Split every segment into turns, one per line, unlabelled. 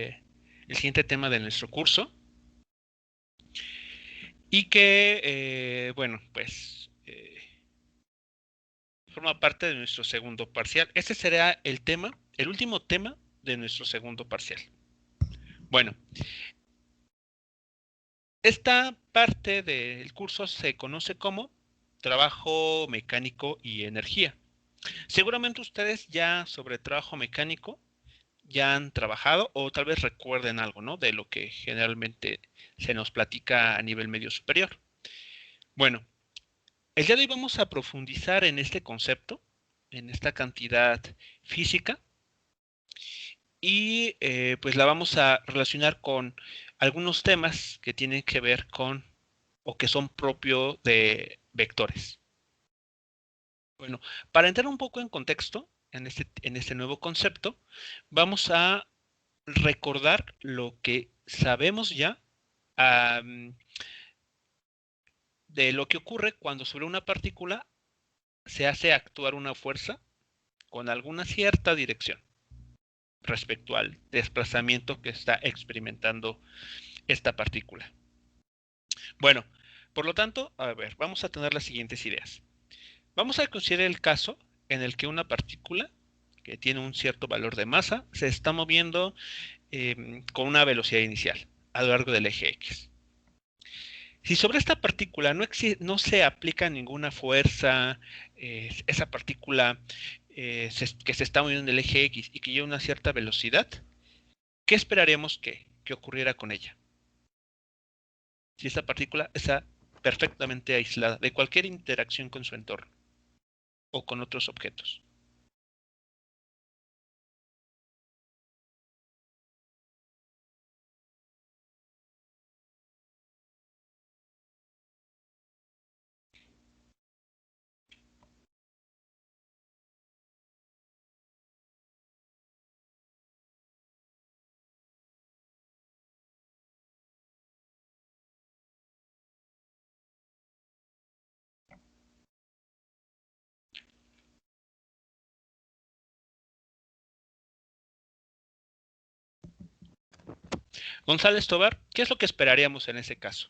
el siguiente tema de nuestro curso y que, bueno, pues forma parte de nuestro segundo parcial. Este será el tema, el último tema de nuestro segundo parcial. Bueno, esta parte del curso se conoce como trabajo mecánico y energía. Seguramente ustedes ya sobre trabajo mecánico ya han trabajado o tal vez recuerden algo, ¿no? De lo que generalmente se nos platica a nivel medio superior. Bueno, el día de hoy vamos a profundizar en este concepto, en esta cantidad física y pues la vamos a relacionar con algunos temas que tienen que ver con o que son propios de vectores. Bueno, para entrar un poco en contexto en este nuevo concepto, vamos a recordar lo que sabemos ya um, de lo que ocurre cuando sobre una partícula se hace actuar una fuerza con alguna cierta dirección respecto al desplazamiento que está experimentando esta partícula. Bueno, por lo tanto, a ver, vamos a tener las siguientes ideas. Vamos a considerar el caso en el que una partícula que tiene un cierto valor de masa se está moviendo con una velocidad inicial a lo largo del eje X. Si sobre esta partícula no se aplica ninguna fuerza, esa partícula que se está moviendo en el eje X y que lleva una cierta velocidad, ¿qué esperaríamos que ocurriera con ella? Si esta partícula está perfectamente aislada de cualquier interacción con su entorno o con otros objetos. González Tobar, ¿qué es lo que esperaríamos en ese caso?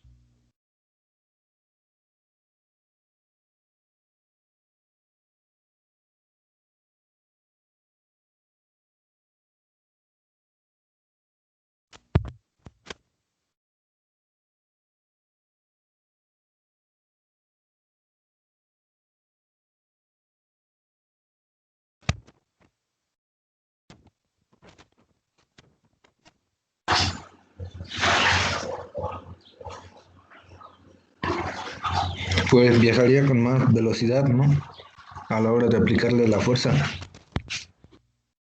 Pues viajaría con más velocidad, ¿no? A la hora de aplicarle la fuerza.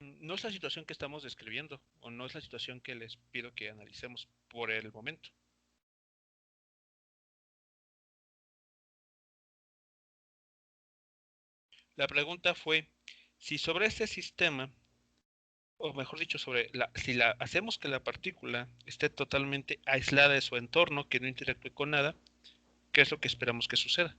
No es la situación que estamos describiendo o no es la situación que les pido que analicemos por el momento. La pregunta fue si sobre este sistema, o mejor dicho, si hacemos que la partícula esté totalmente aislada de su entorno, que no interactúe con nada, ¿qué es lo que esperamos que suceda?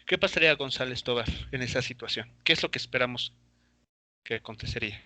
¿Qué pasaría, González Tobar, en esa situación? ¿Qué es lo que esperamos que acontecería?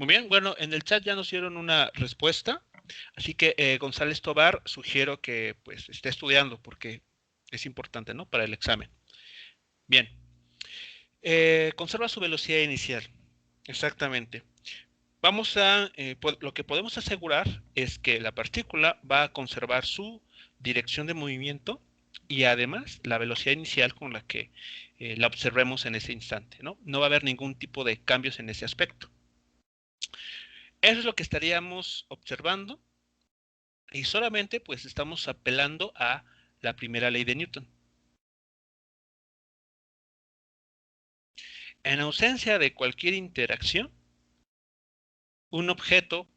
Muy bien, bueno, en el chat ya nos dieron una respuesta, así que González Tobar sugiero que pues esté estudiando porque es importante, ¿no? Para el examen. Bien, conserva su velocidad inicial, exactamente. Vamos a, lo que podemos asegurar es que la partícula va a conservar su dirección de movimiento y además la velocidad inicial con la que la observemos en ese instante, ¿no? No va a haber ningún tipo de cambios en ese aspecto. Eso es lo que estaríamos observando y solamente pues estamos apelando a la primera ley de Newton. En ausencia de cualquier interacción, un objeto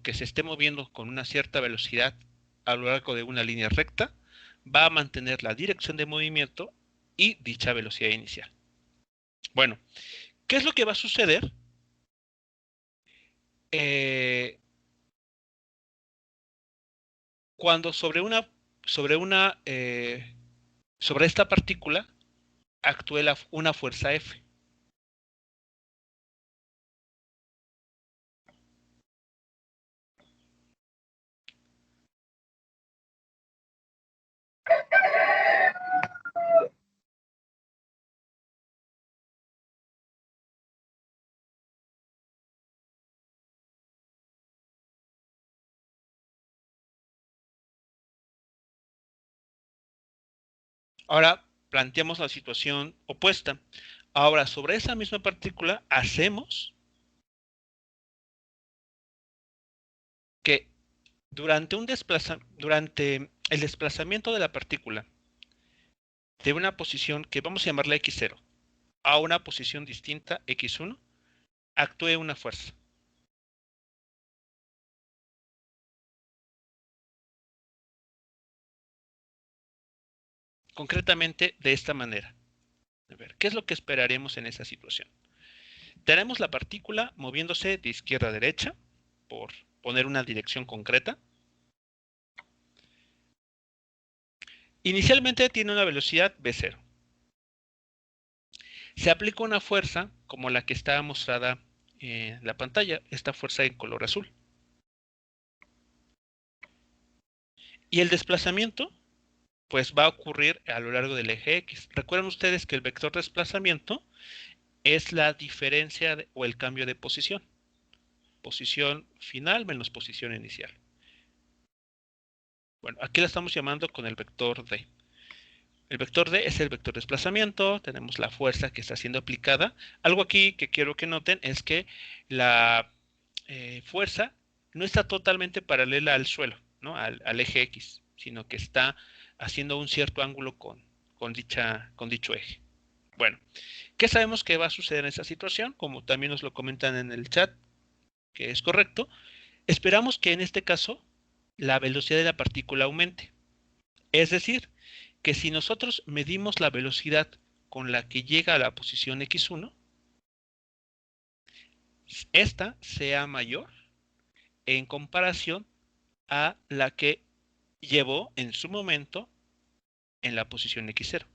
que se esté moviendo con una cierta velocidad a lo largo de una línea recta va a mantener la dirección de movimiento y dicha velocidad inicial. Bueno, ¿qué es lo que va a suceder? Cuando sobre esta partícula actúe una fuerza F. Ahora planteamos la situación opuesta. Ahora, sobre esa misma partícula, hacemos que durante el desplazamiento de la partícula de una posición que vamos a llamarla x0 a una posición distinta x1, actúe una fuerza. Concretamente de esta manera. A ver, ¿qué es lo que esperaríamos en esa situación? Tenemos la partícula moviéndose de izquierda a derecha, por poner una dirección concreta. Inicialmente tiene una velocidad v0. Se aplica una fuerza como la que está mostrada en la pantalla, esta fuerza en color azul. Y el desplazamiento, pues va a ocurrir a lo largo del eje X. Recuerden ustedes que el vector de desplazamiento es la diferencia o el cambio de posición. Posición final menos posición inicial. Bueno, aquí la estamos llamando con el vector D. El vector D es el vector de desplazamiento, tenemos la fuerza que está siendo aplicada. Algo aquí que quiero que noten es que la fuerza no está totalmente paralela al suelo, ¿no? al eje X, sino que está haciendo un cierto ángulo con dicho eje. Bueno, ¿qué sabemos que va a suceder en esa situación? Como también nos lo comentan en el chat, que es correcto, esperamos que en este caso la velocidad de la partícula aumente. Es decir, que si nosotros medimos la velocidad con la que llega a la posición x1, esta sea mayor en comparación a la que llevó en su momento en la posición x0.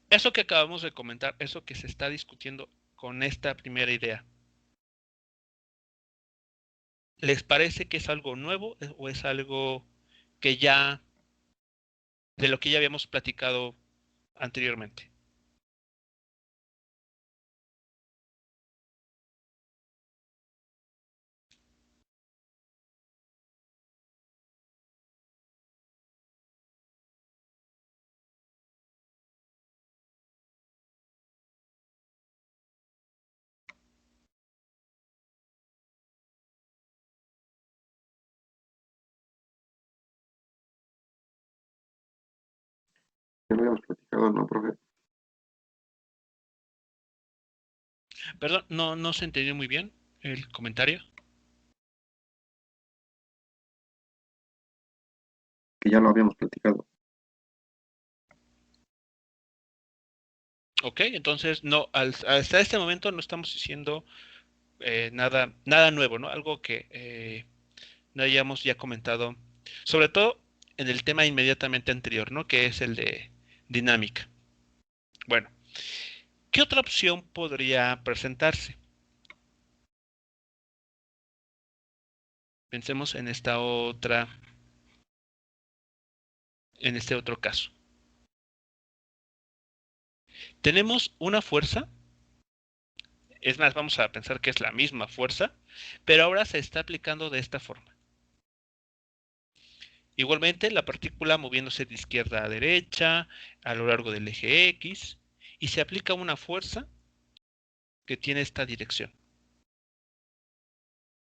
Eso que acabamos de comentar, eso que se está discutiendo con esta primera idea, ¿les parece que es algo nuevo o es algo que ya, de lo que ya habíamos platicado anteriormente?
Ya lo habíamos platicado, ¿no, profe?
Perdón, no se entendió muy bien el comentario.
Que ya lo habíamos platicado.
Ok, entonces no, hasta este momento no estamos diciendo nada nuevo, ¿no? Algo que no hayamos ya comentado, sobre todo en el tema inmediatamente anterior, ¿no? Que es el de dinámica. Bueno, ¿qué otra opción podría presentarse? Pensemos en esta otra, en este otro caso. Tenemos una fuerza, es más, vamos a pensar que es la misma fuerza, pero ahora se está aplicando de esta forma. Igualmente, la partícula moviéndose de izquierda a derecha a lo largo del eje X, y se aplica una fuerza que tiene esta dirección.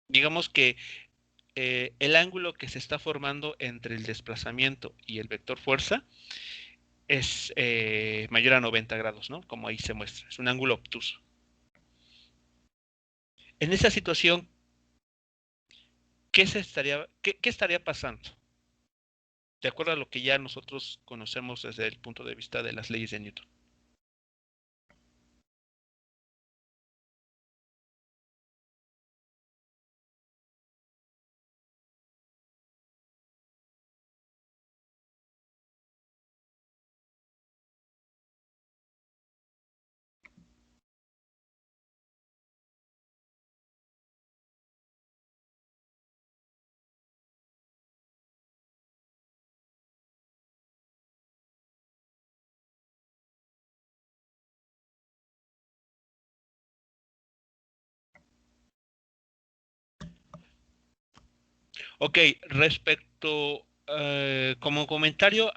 Digamos que el ángulo que se está formando entre el desplazamiento y el vector fuerza es mayor a 90 grados, ¿no? Como ahí se muestra. Es un ángulo obtuso. En esa situación, ¿qué estaría pasando? De acuerdo a lo que ya nosotros conocemos desde el punto de vista de las leyes de Newton. Ok, respecto, como comentario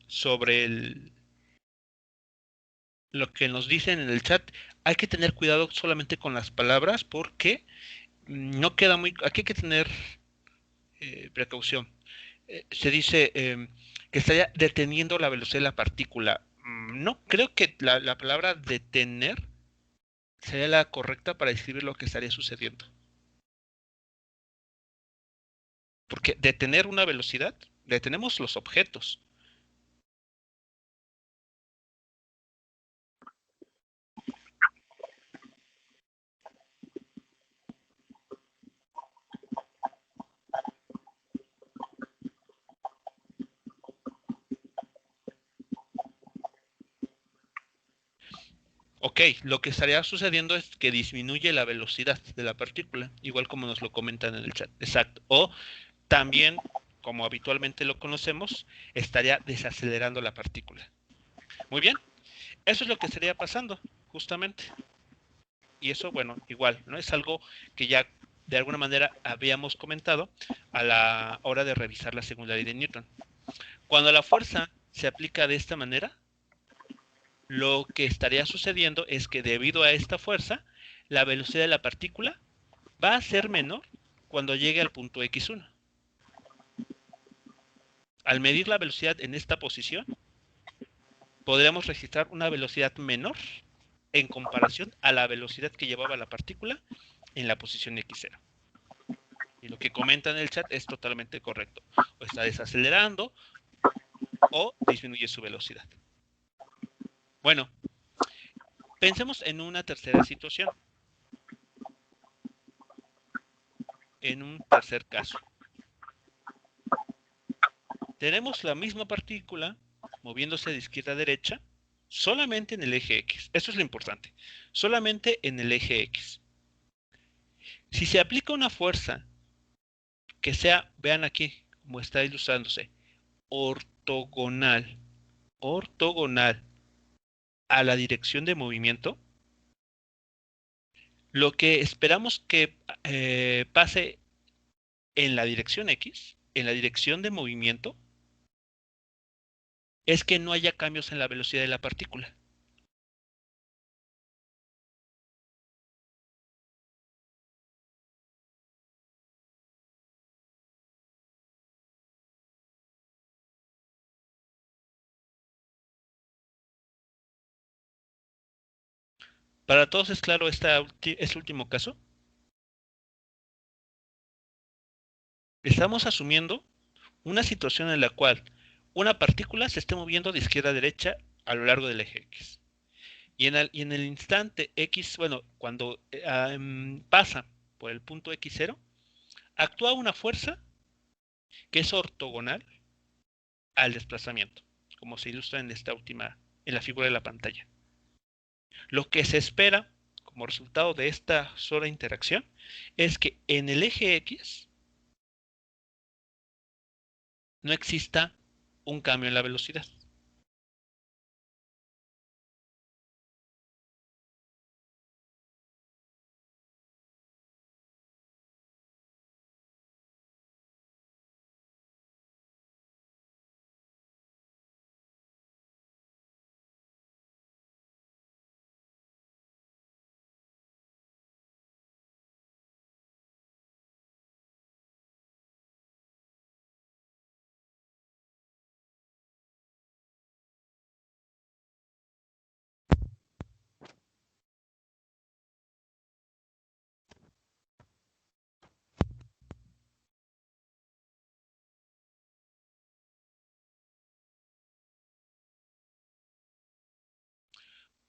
sobre lo que nos dicen en el chat, hay que tener cuidado solamente con las palabras porque no queda muy... Aquí hay que tener precaución. Se dice que estaría deteniendo la velocidad de la partícula. No creo que la palabra detener sería la correcta para describir lo que estaría sucediendo. Porque detener una velocidad, detenemos los objetos. Ok, lo que estaría sucediendo es que disminuye la velocidad de la partícula, igual como nos lo comentan en el chat. Exacto. O también, como habitualmente lo conocemos, estaría desacelerando la partícula. Muy bien, eso es lo que estaría pasando, justamente. Y eso, bueno, igual, ¿no? Es algo que ya de alguna manera habíamos comentado a la hora de revisar la segunda ley de Newton. Cuando la fuerza se aplica de esta manera, lo que estaría sucediendo es que debido a esta fuerza, la velocidad de la partícula va a ser menor cuando llegue al punto x1. Al medir la velocidad en esta posición, podríamos registrar una velocidad menor en comparación a la velocidad que llevaba la partícula en la posición x0. Y lo que comenta en el chat es totalmente correcto. O está desacelerando o disminuye su velocidad. Bueno, pensemos en una tercera situación. En un tercer caso. Tenemos la misma partícula moviéndose de izquierda a derecha solamente en el eje X. Eso es lo importante. Solamente en el eje X. Si se aplica una fuerza que sea, vean aquí, como está ilustrándose, ortogonal a la dirección de movimiento, lo que esperamos que pase en la dirección X, en la dirección de movimiento, es que no haya cambios en la velocidad de la partícula. ¿Para todos es claro este último caso? Estamos asumiendo una situación en la cual una partícula se esté moviendo de izquierda a derecha a lo largo del eje X. Y en el instante X, bueno, cuando pasa por el punto X0, actúa una fuerza que es ortogonal al desplazamiento. como se ilustra en la figura de la pantalla. Lo que se espera como resultado de esta sola interacción es que en el eje X no exista un cambio en la velocidad.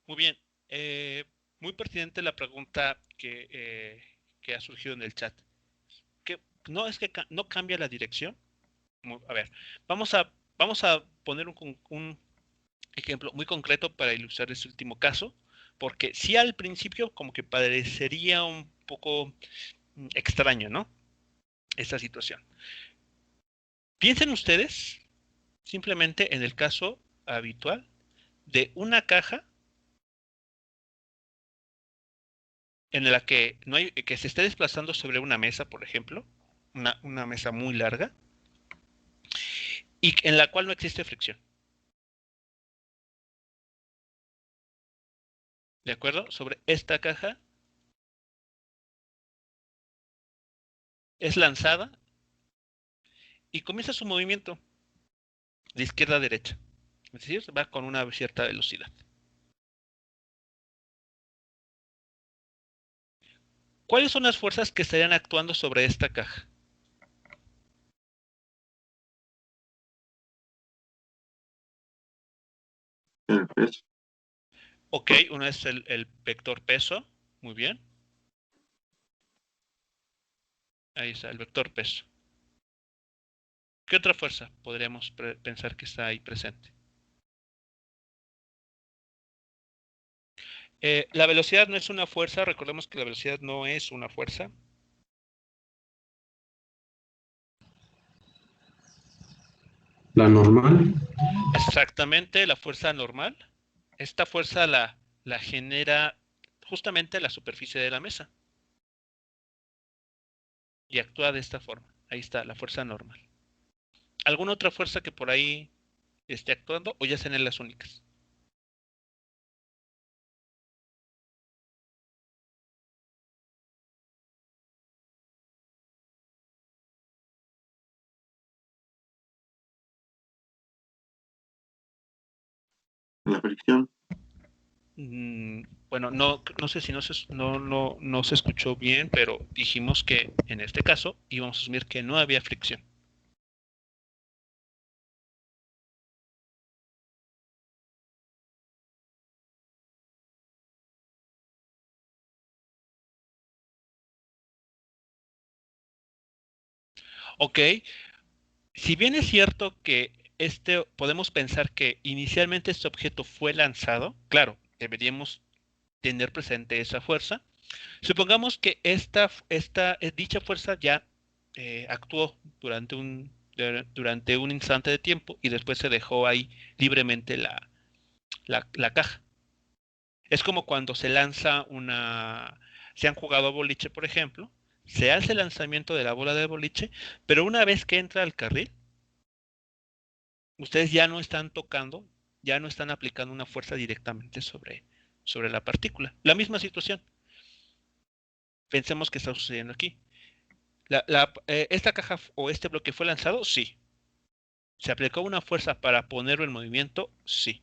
Muy bien. Muy pertinente la pregunta que ha surgido en el chat. Que no es que no cambia la dirección. A ver, vamos a poner un ejemplo muy concreto para ilustrar este último caso, porque sí al principio como que parecería un poco extraño, ¿no? Esta situación. Piensen ustedes simplemente en el caso habitual de una caja en la que no hay, que se esté desplazando sobre una mesa, por ejemplo, una mesa muy larga, y en la cual no existe fricción. ¿De acuerdo? Sobre esta caja es lanzada y comienza su movimiento de izquierda a derecha. Es decir, va con una cierta velocidad. ¿Cuáles son las fuerzas que estarían actuando sobre esta caja?
El peso.
Ok, uno es el vector peso. Muy bien. Ahí está, el vector peso. ¿Qué otra fuerza podríamos pensar que está ahí presente? La velocidad no es una fuerza. Recordemos que la velocidad no es una fuerza.
La normal.
Exactamente, la fuerza normal. Esta fuerza la genera justamente la superficie de la mesa. Y actúa de esta forma. Ahí está, la fuerza normal. ¿Alguna otra fuerza que por ahí esté actuando o ya sean las únicas?
La fricción.
Bueno, no sé si no se escuchó bien, pero dijimos que en este caso íbamos a asumir que no había fricción. Ok, si bien es cierto que podemos pensar que inicialmente este objeto fue lanzado, claro, deberíamos tener presente esa fuerza. Supongamos que dicha fuerza ya actuó durante un instante de tiempo y después se dejó ahí libremente la caja. Es como cuando se han jugado boliche, por ejemplo, se hace el lanzamiento de la bola de boliche, pero una vez que entra al carril, ustedes ya no están tocando, ya no están aplicando una fuerza directamente sobre la partícula. La misma situación. Pensemos que está sucediendo aquí. Esta caja o este bloque fue lanzado, sí. ¿Se aplicó una fuerza para ponerlo en movimiento? Sí.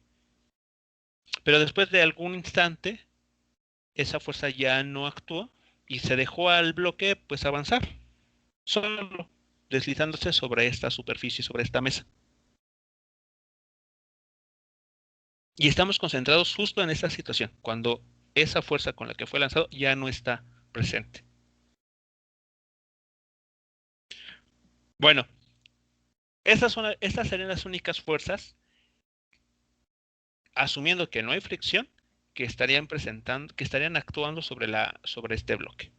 Pero después de algún instante, esa fuerza ya no actuó y se dejó al bloque pues avanzar, solo deslizándose sobre esta superficie, sobre esta mesa. Y estamos concentrados justo en esta situación, cuando esa fuerza con la que fue lanzado ya no está presente. Bueno, estas serían las únicas fuerzas asumiendo que no hay fricción, que estarían actuando sobre este bloque.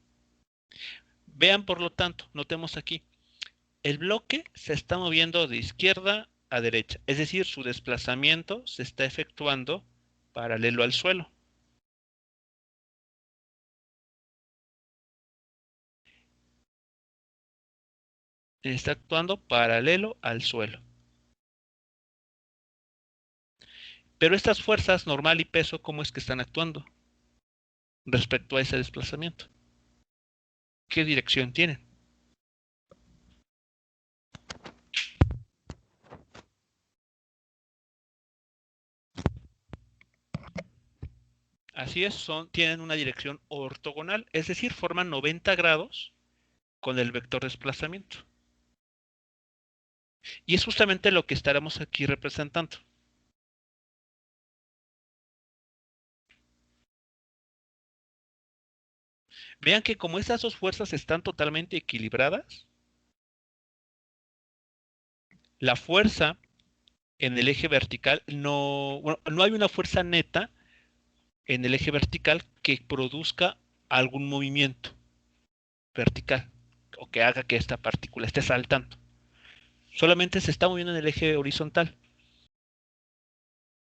Vean, por lo tanto, notemos aquí, el bloque se está moviendo de izquierda a derecha, es decir, su desplazamiento se está efectuando paralelo al suelo. Está actuando paralelo al suelo. Pero estas fuerzas, normal y peso, ¿cómo es que están actuando respecto a ese desplazamiento? ¿Qué dirección tienen? Así es, tienen una dirección ortogonal, es decir, forman 90 grados con el vector de desplazamiento. Y es justamente lo que estaremos aquí representando. Vean que como estas dos fuerzas están totalmente equilibradas, la fuerza en el eje vertical no hay una fuerza neta en el eje vertical que produzca algún movimiento vertical o que haga que esta partícula esté saltando. Solamente se está moviendo en el eje horizontal.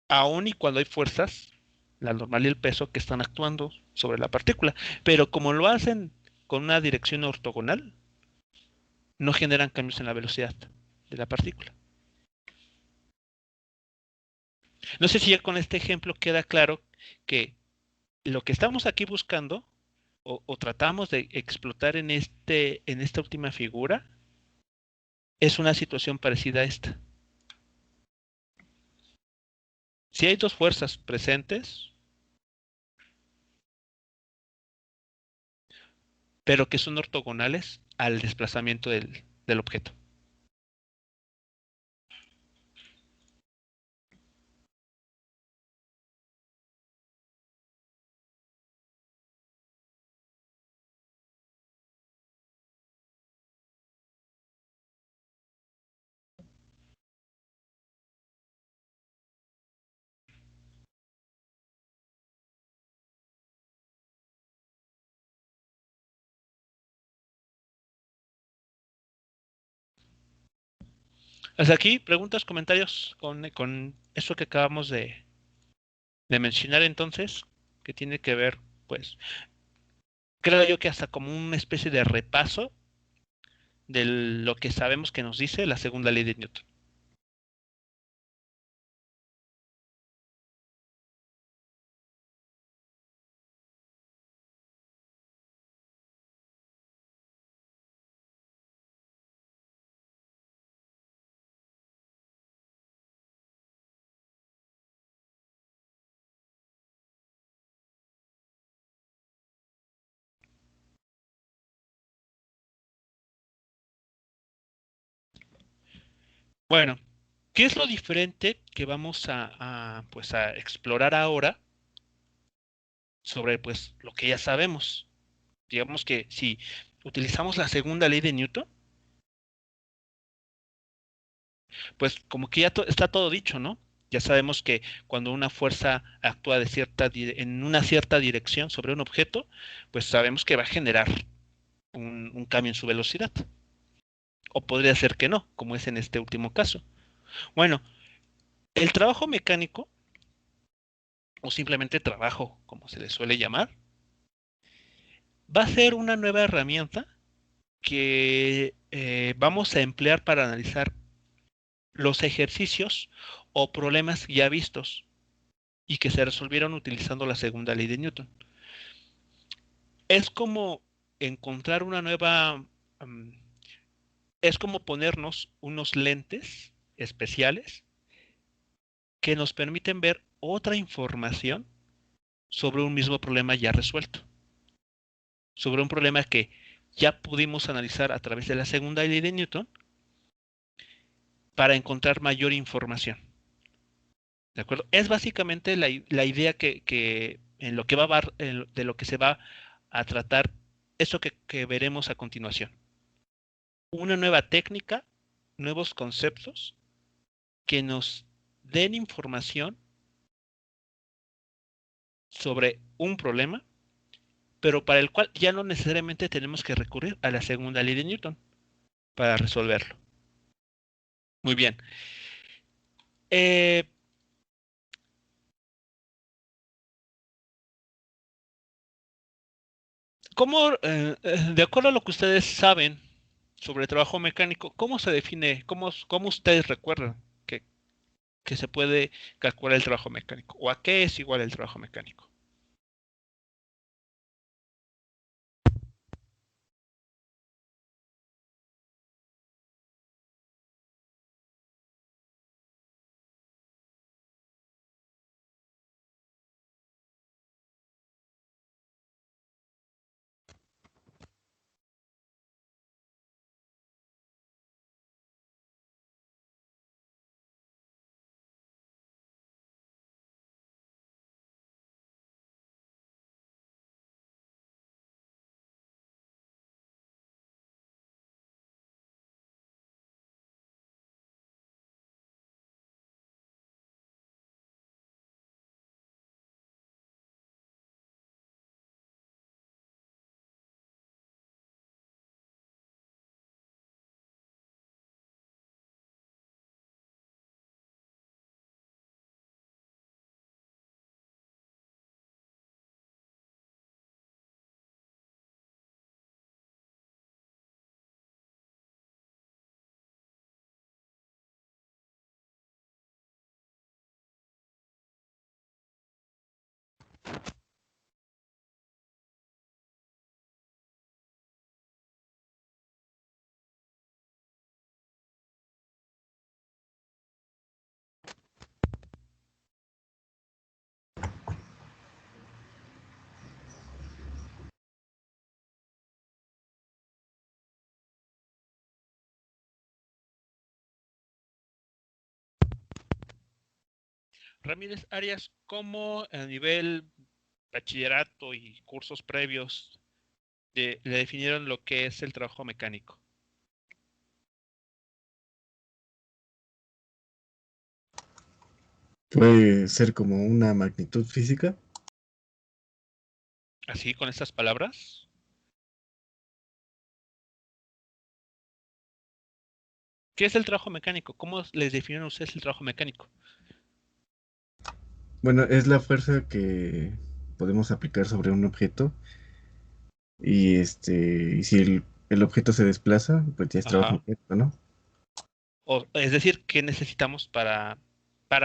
Aún y cuando hay fuerzas, la normal y el peso, que están actuando sobre la partícula. Pero como lo hacen con una dirección ortogonal, no generan cambios en la velocidad de la partícula. No sé si ya con este ejemplo queda claro que lo que estamos aquí buscando o tratamos de explotar en esta última figura es una situación parecida a esta. Si hay dos fuerzas presentes, pero que son ortogonales al desplazamiento del objeto. Hasta aquí, preguntas, comentarios con eso que acabamos de mencionar entonces, que tiene que ver, pues, creo yo que hasta como una especie de repaso de lo que sabemos que nos dice la segunda ley de Newton. Bueno, ¿qué es lo diferente que vamos pues a explorar ahora sobre pues lo que ya sabemos? Digamos que si utilizamos la segunda ley de Newton, pues como que ya está todo dicho, ¿no? Ya sabemos que cuando una fuerza actúa en una cierta dirección sobre un objeto, pues sabemos que va a generar un cambio en su velocidad. O podría ser que no, como es en este último caso. Bueno, el trabajo mecánico, o simplemente trabajo, como se le suele llamar, va a ser una nueva herramienta que vamos a emplear para analizar los ejercicios o problemas ya vistos y que se resolvieron utilizando la segunda ley de Newton. Es como encontrar una nueva, es como ponernos unos lentes especiales que nos permiten ver otra información sobre un mismo problema ya resuelto, sobre un problema que ya pudimos analizar a través de la segunda ley de Newton para encontrar mayor información. ¿De acuerdo? Es básicamente la idea que en lo que de lo que se va a tratar eso que veremos a continuación. Una nueva técnica, nuevos conceptos que nos den información sobre un problema, pero para el cual ya no necesariamente tenemos que recurrir a la segunda ley de Newton para resolverlo. Muy bien. De acuerdo a lo que ustedes saben sobre el trabajo mecánico, ¿cómo se define, cómo ustedes recuerdan que se puede calcular el trabajo mecánico? ¿O a qué es igual el trabajo mecánico? Ramírez Arias, ¿cómo a nivel bachillerato y cursos previos le definieron lo que es el trabajo mecánico?
Puede ser como una magnitud física.
Así, con estas palabras. ¿Qué es el trabajo mecánico? ¿Cómo les definieron ustedes el trabajo mecánico?
Bueno, es la fuerza que podemos aplicar sobre un objeto y y si el objeto se desplaza, pues ya es trabajo
Ajá.
mecánico, ¿no?
Es decir, ¿qué necesitamos para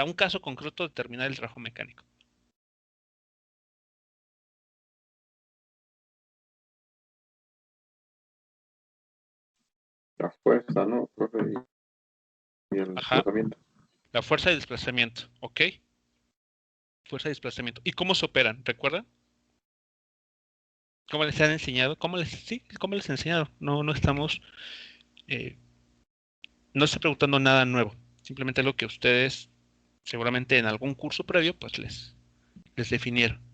un caso concreto determinar el trabajo mecánico?
La fuerza, ¿no, profe? Y el
Ajá.
desplazamiento.
La fuerza de desplazamiento, ¿ok? Fuerza de desplazamiento. ¿Y cómo se operan? ¿Recuerdan? ¿Cómo les han enseñado? ¿Cómo les han enseñado? No estamos, eh, no estoy preguntando nada nuevo. Simplemente lo que ustedes, seguramente en algún curso previo, pues les definieron.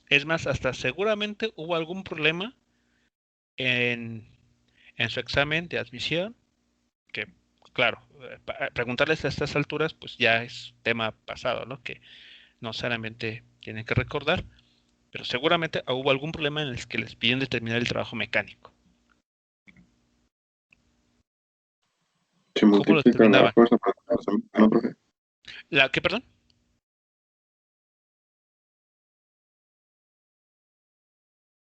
Es más, hasta seguramente hubo algún problema en, en su examen de admisión, que, claro, preguntarles a estas alturas, pues ya es tema pasado, ¿no? Que no solamente tienen que recordar, pero seguramente hubo algún problema en el que les piden determinar el trabajo mecánico.
Se
¿Cómo lo
multiplican la
determinaban?
fuerza por el desplazamiento, ¿no, profe?
¿Qué, perdón?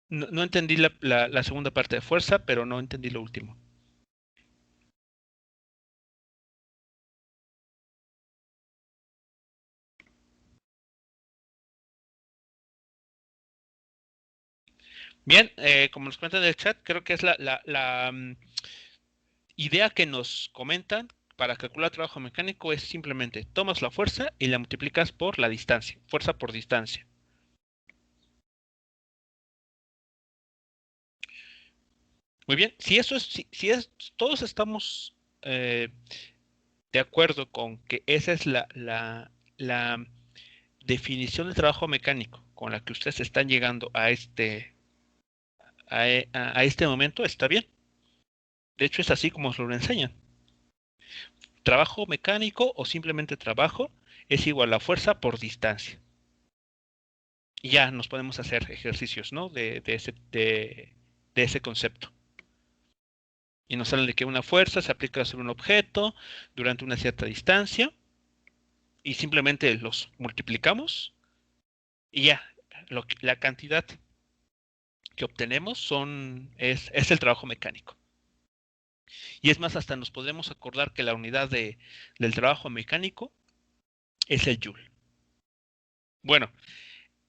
No entendí la segunda parte de fuerza, pero no entendí lo último. Bien, como nos cuentan en el chat, creo que es la idea que nos comentan, para calcular trabajo mecánico es simplemente tomas la fuerza y la multiplicas por la distancia, fuerza por distancia. Muy bien, si todos estamos de acuerdo con que esa es la definición de trabajo mecánico con la que ustedes están llegando a este momento, está bien. De hecho, es así como os lo enseñan. Trabajo mecánico o simplemente trabajo es igual a fuerza por distancia. Y ya nos podemos hacer ejercicios, ¿no? de ese concepto. Y nos sale de que una fuerza se aplica sobre un objeto durante una cierta distancia y simplemente los multiplicamos y ya, la cantidad que obtenemos es el trabajo mecánico. Y es más, hasta nos podemos acordar que la unidad del trabajo mecánico es el joule. Bueno,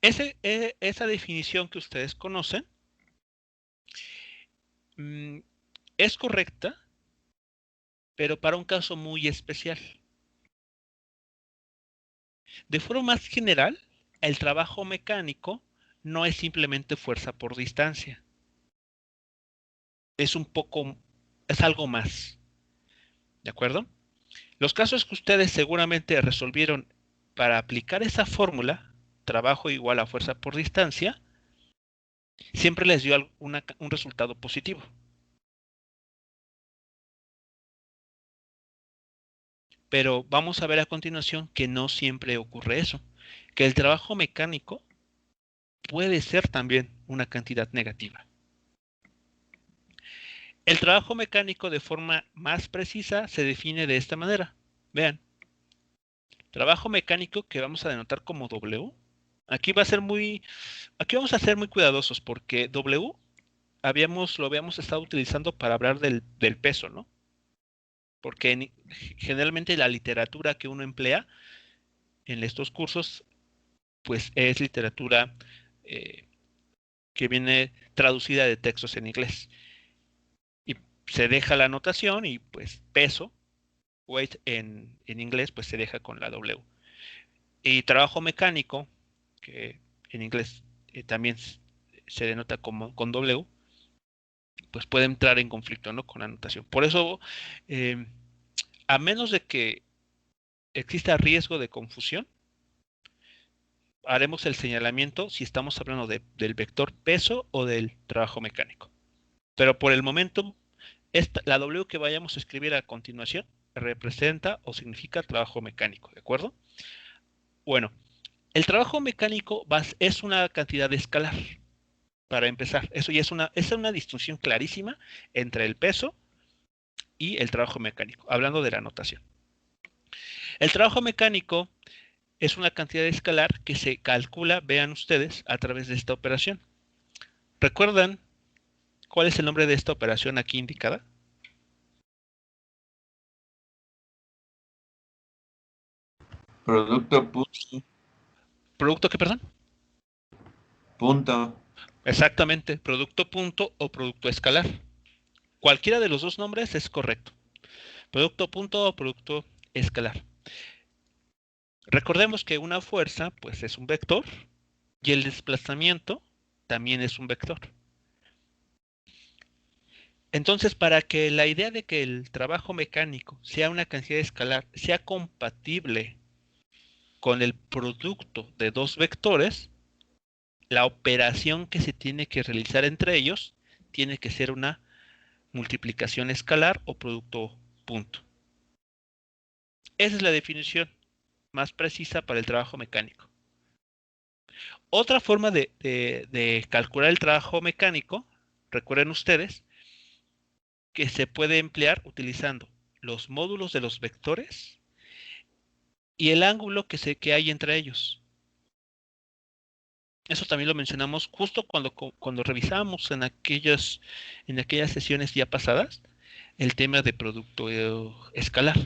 esa definición que ustedes conocen es correcta, pero para un caso muy especial. De forma más general, el trabajo mecánico no es simplemente fuerza por distancia. Es algo más. ¿De acuerdo? Los casos que ustedes seguramente resolvieron para aplicar esa fórmula, trabajo igual a fuerza por distancia, siempre les dio un resultado positivo. Pero vamos a ver a continuación que no siempre ocurre eso, que el trabajo mecánico puede ser también una cantidad negativa. El trabajo mecánico de forma más precisa se define de esta manera. Vean, trabajo mecánico que vamos a denotar como W. Aquí vamos a ser muy cuidadosos porque W lo habíamos estado utilizando para hablar del peso, ¿no? Porque generalmente la literatura que uno emplea en estos cursos, pues es literatura que viene traducida de textos en inglés. Y se deja la notación y pues peso, weight en inglés, pues se deja con la W. Y trabajo mecánico, que en inglés también se denota con W, pues puede entrar en conflicto, ¿no? Con la notación. Por eso, a menos de que exista riesgo de confusión, haremos el señalamiento si estamos hablando del vector peso o del trabajo mecánico. Pero por el momento, la W que vayamos a escribir a continuación representa o significa trabajo mecánico, ¿de acuerdo? Bueno, el trabajo mecánico es una cantidad escalar, para empezar. Eso ya es una distinción clarísima entre el peso y el trabajo mecánico, hablando de la notación. El trabajo mecánico es una cantidad escalar que se calcula, vean ustedes, a través de esta operación. ¿Recuerdan cuál es el nombre de esta operación aquí indicada?
Producto punto.
¿Producto qué, perdón?
Punto.
Exactamente, producto punto o producto escalar. Cualquiera de los dos nombres es correcto. Producto punto o producto escalar. Recordemos que una fuerza, pues es un vector, y el desplazamiento también es un vector. Entonces, para que la idea de que el trabajo mecánico sea una cantidad escalar, sea compatible con el producto de dos vectores, la operación que se tiene que realizar entre ellos tiene que ser una multiplicación escalar o producto punto. Esa es la definición más precisa para el trabajo mecánico. Otra forma de calcular el trabajo mecánico, recuerden ustedes, que se puede emplear utilizando los módulos de los vectores y el ángulo que hay entre ellos. Eso también lo mencionamos justo cuando revisábamos en aquellas sesiones ya pasadas el tema de producto escalar.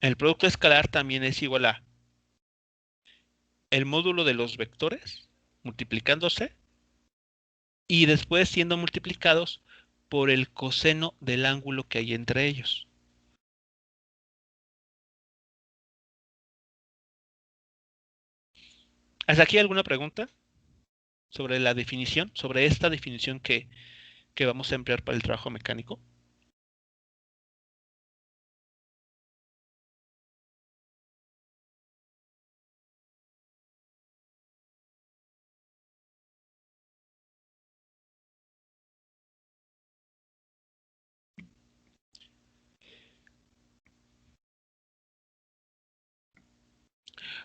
El producto escalar también es igual a el módulo de los vectores multiplicándose y después siendo multiplicados por el coseno del ángulo que hay entre ellos. ¿Hasta aquí alguna pregunta sobre la definición, sobre esta definición que vamos a emplear para el trabajo mecánico?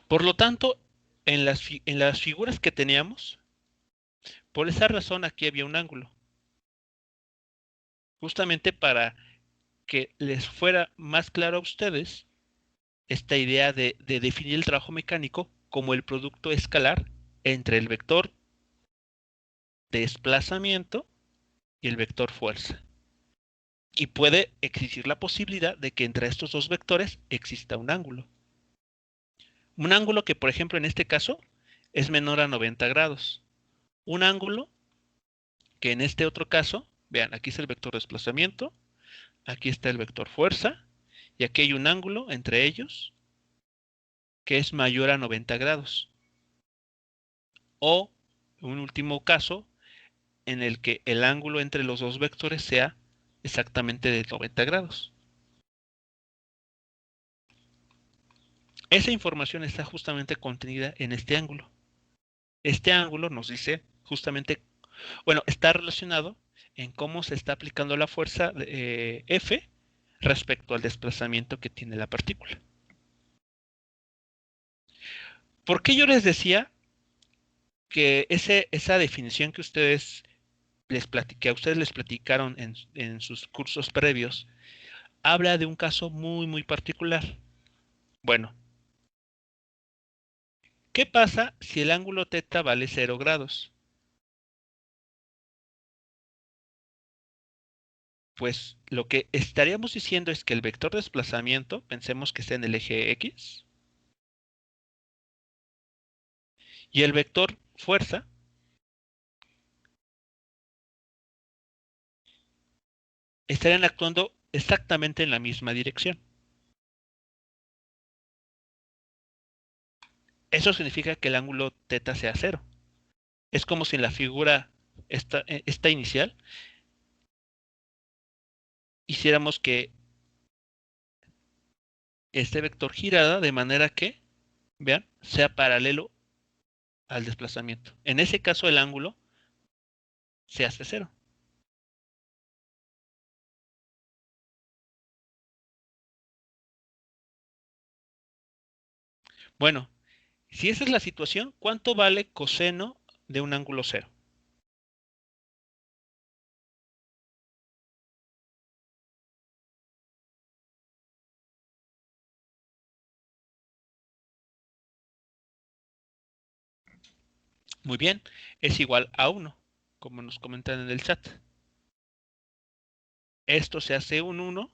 Por lo tanto, en las figuras que teníamos, por esa razón aquí había un ángulo. Justamente para que les fuera más claro a ustedes esta idea de definir el trabajo mecánico como el producto escalar entre el vector desplazamiento y el vector fuerza. Y puede existir la posibilidad de que entre estos dos vectores exista un ángulo. Un ángulo que, por ejemplo, en este caso es menor a 90 grados. Un ángulo que en este otro caso, vean, aquí es el vector desplazamiento, aquí está el vector fuerza, y aquí hay un ángulo entre ellos que es mayor a 90 grados. O un último caso en el que el ángulo entre los dos vectores sea exactamente de 90 grados. Esa información está justamente contenida en este ángulo. Este ángulo nos dice justamente, bueno, está relacionado en cómo se está aplicando la fuerza F respecto al desplazamiento que tiene la partícula. ¿Por qué yo les decía que esa definición que a ustedes les platicaron en sus cursos previos habla de un caso muy, muy particular? Bueno, ¿qué pasa si el ángulo θ vale 0 grados? Pues lo que estaríamos diciendo es que el vector de desplazamiento, pensemos que está en el eje X, y el vector fuerza estarían actuando exactamente en la misma dirección. Eso significa que el ángulo θ sea 0. Es como si en la figura esta inicial hiciéramos que este vector girara de manera que, vean, sea paralelo al desplazamiento. En ese caso el ángulo se hace 0. Bueno, si esa es la situación, ¿cuánto vale coseno de un ángulo 0? Muy bien, es igual a 1, como nos comentan en el chat. Esto se hace un 1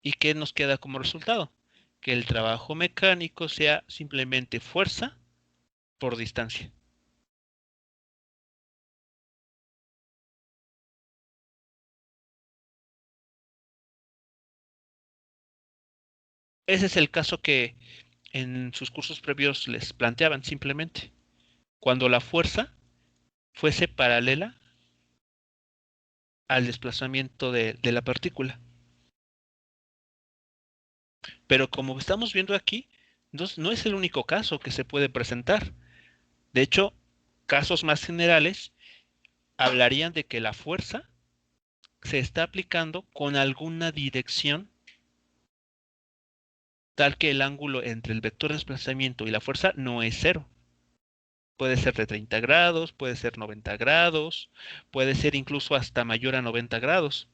y ¿qué nos queda como resultado? Que el trabajo mecánico sea simplemente fuerza por distancia. Ese es el caso que en sus cursos previos les planteaban simplemente. Cuando la fuerza fuese paralela al desplazamiento de la partícula. Pero como estamos viendo aquí, no es el único caso que se puede presentar. De hecho, casos más generales hablarían de que la fuerza se está aplicando con alguna dirección tal que el ángulo entre el vector de desplazamiento y la fuerza no es 0. Puede ser de 30 grados, puede ser 90 grados, puede ser incluso hasta mayor a 90 grados.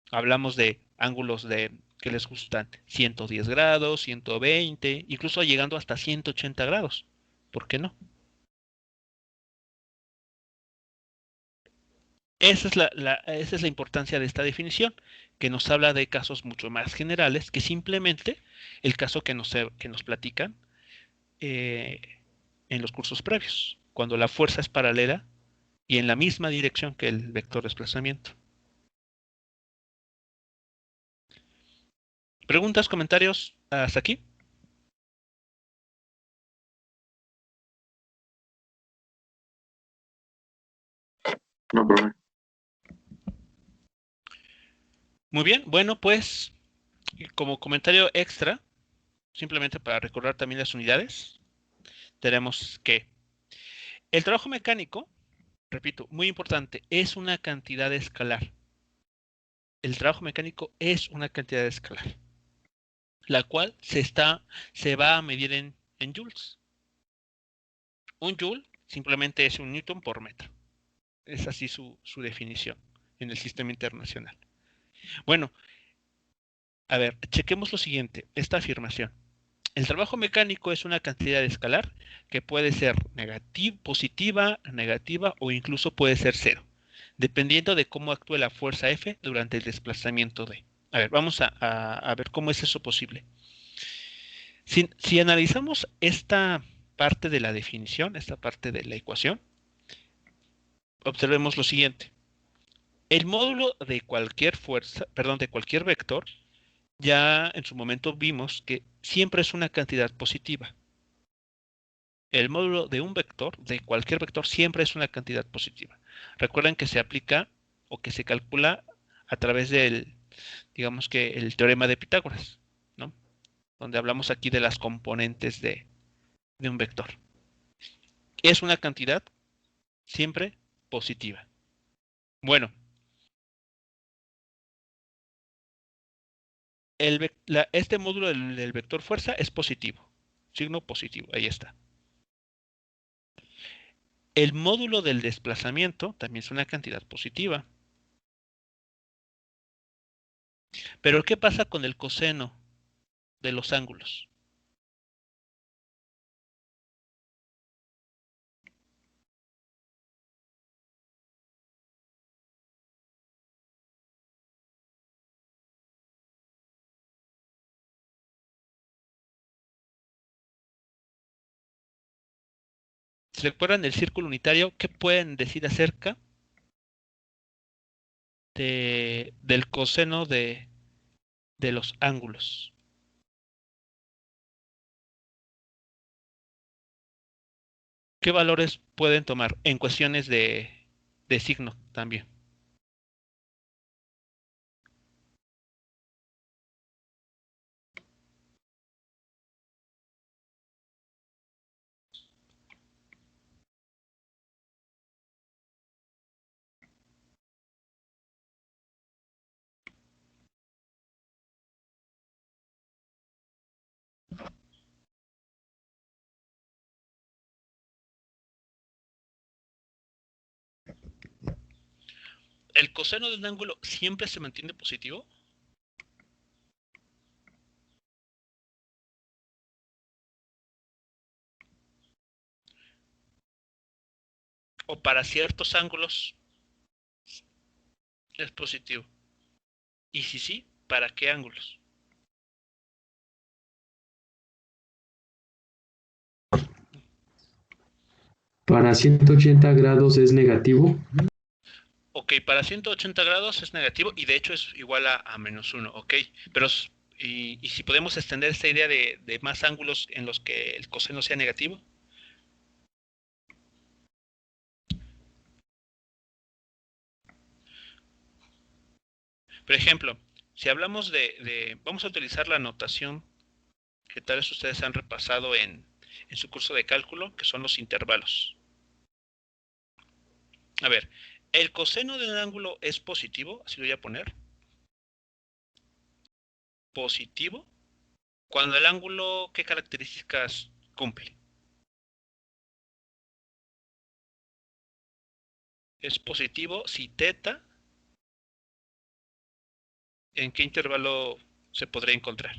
Hablamos de ángulos que les gustan 110 grados, 120, incluso llegando hasta 180 grados. ¿Por qué no? Esa es la importancia de esta definición, que nos habla de casos mucho más generales que simplemente el caso que nos platican en los cursos previos, cuando la fuerza es paralela y en la misma dirección que el vector desplazamiento. ¿Preguntas, comentarios hasta aquí?
No, profe.
Muy bien, bueno, pues como comentario extra, simplemente para recordar también las unidades, tenemos que el trabajo mecánico, repito, muy importante, es una cantidad escalar. El trabajo mecánico es una cantidad escalar, la cual se va a medir en joules. Un joule simplemente es un newton por metro. Es así su definición en el sistema internacional. Bueno, a ver, chequemos lo siguiente, esta afirmación. El trabajo mecánico es una cantidad escalar que puede ser positiva, negativa o incluso puede ser cero, dependiendo de cómo actúe la fuerza F durante el desplazamiento D. A ver, vamos a ver cómo es eso posible. Si analizamos esta parte de la definición, esta parte de la ecuación, observemos lo siguiente. El módulo de cualquier fuerza, perdón, de cualquier vector, ya en su momento vimos que siempre es una cantidad positiva. El módulo de un vector, de cualquier vector, siempre es una cantidad positiva. Recuerden que se aplica o que se calcula a través del, digamos que el teorema de Pitágoras, ¿no? Donde hablamos aquí de las componentes de un vector. Es una cantidad siempre positiva. Bueno, este módulo del vector fuerza es positivo, signo positivo, ahí está. El módulo del desplazamiento también es una cantidad positiva. Pero ¿qué pasa con el coseno de los ángulos? Si recuerdan el círculo unitario, ¿qué pueden decir acerca del coseno de los ángulos? ¿Qué valores pueden tomar en cuestiones de signo también? ¿El coseno de un ángulo siempre se mantiene positivo? ¿O para ciertos ángulos es positivo? Y si sí, ¿para qué ángulos?
Para 180 grados es negativo.
Ok, para 180 grados es negativo y de hecho es igual a menos 1, ok. Pero, y si podemos extender esta idea de más ángulos en los que el coseno sea negativo. Por ejemplo, si hablamos vamos a utilizar la notación que tal vez ustedes han repasado en su curso de cálculo, que son los intervalos. A ver, el coseno de un ángulo es positivo, así lo voy a poner. Positivo. Cuando el ángulo, ¿qué características cumple? Es positivo si θ, ¿en qué intervalo se podría encontrar?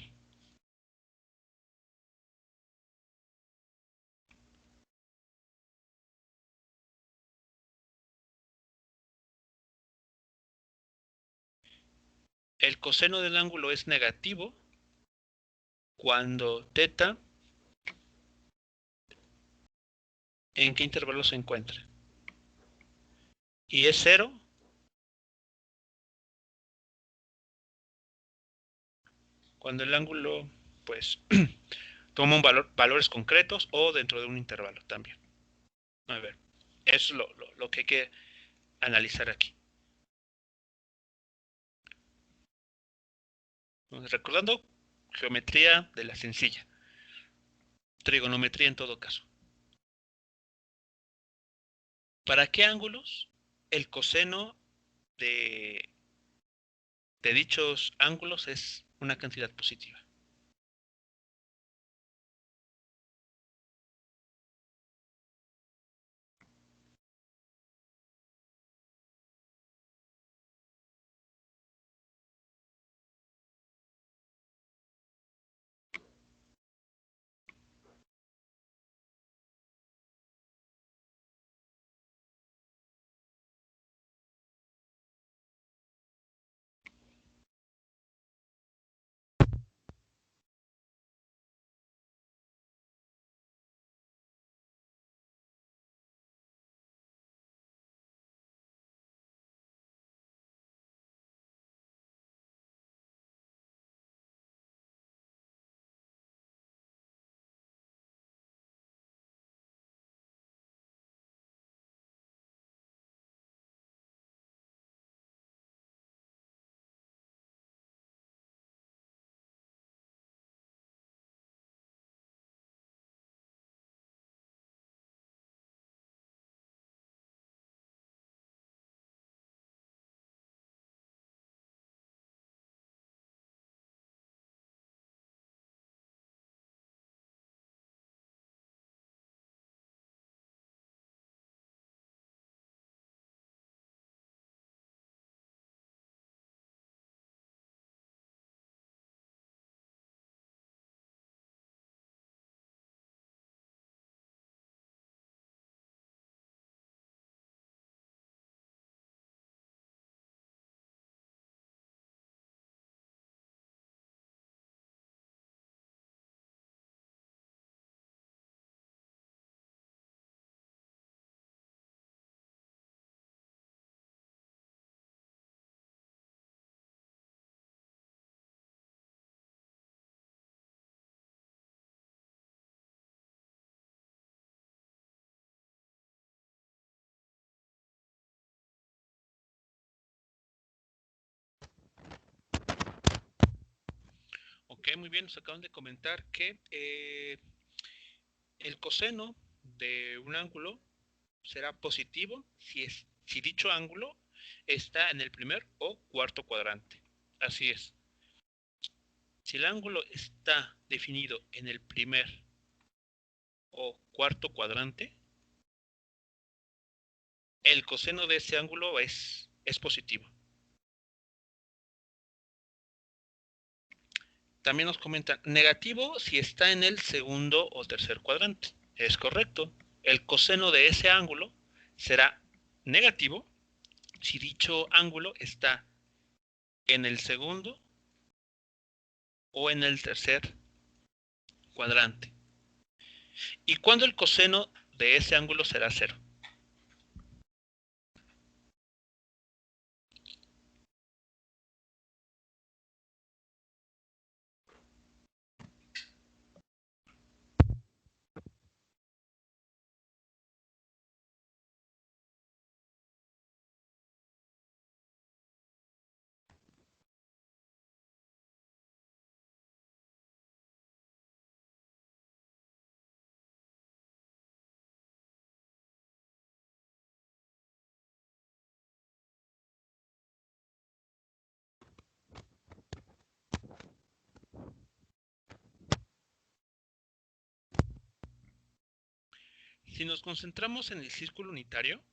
El coseno del ángulo es negativo cuando θ, ¿en qué intervalo se encuentra? y es 0, cuando el ángulo, pues, toma valores concretos o dentro de un intervalo también. A ver, eso es lo que hay que analizar aquí. Entonces, recordando, geometría de la sencilla, trigonometría en todo caso. ¿Para qué ángulos el coseno de dichos ángulos es una cantidad positiva? Ok, muy bien, nos acaban de comentar que el coseno de un ángulo será positivo si dicho ángulo está en el primer o cuarto cuadrante. Así es. Si el ángulo está definido en el primer o cuarto cuadrante, el coseno de ese ángulo es positivo. También nos comentan negativo si está en el segundo o tercer cuadrante. Es correcto. El coseno de ese ángulo será negativo si dicho ángulo está en el segundo o en el tercer cuadrante. ¿Y cuándo el coseno de ese ángulo será 0? Si nos concentramos en el círculo unitario,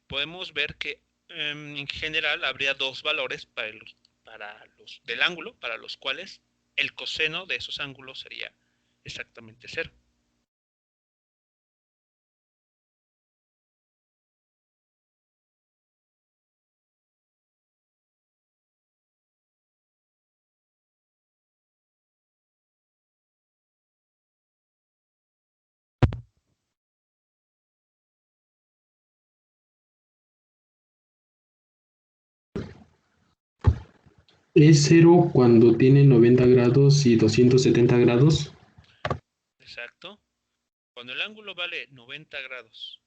podemos ver que en general habría dos valores para los del ángulo, para los cuales el coseno de esos ángulos sería exactamente 0.
¿Es cero cuando tiene 90 grados y 270 grados?
Exacto. Cuando el ángulo vale 90 grados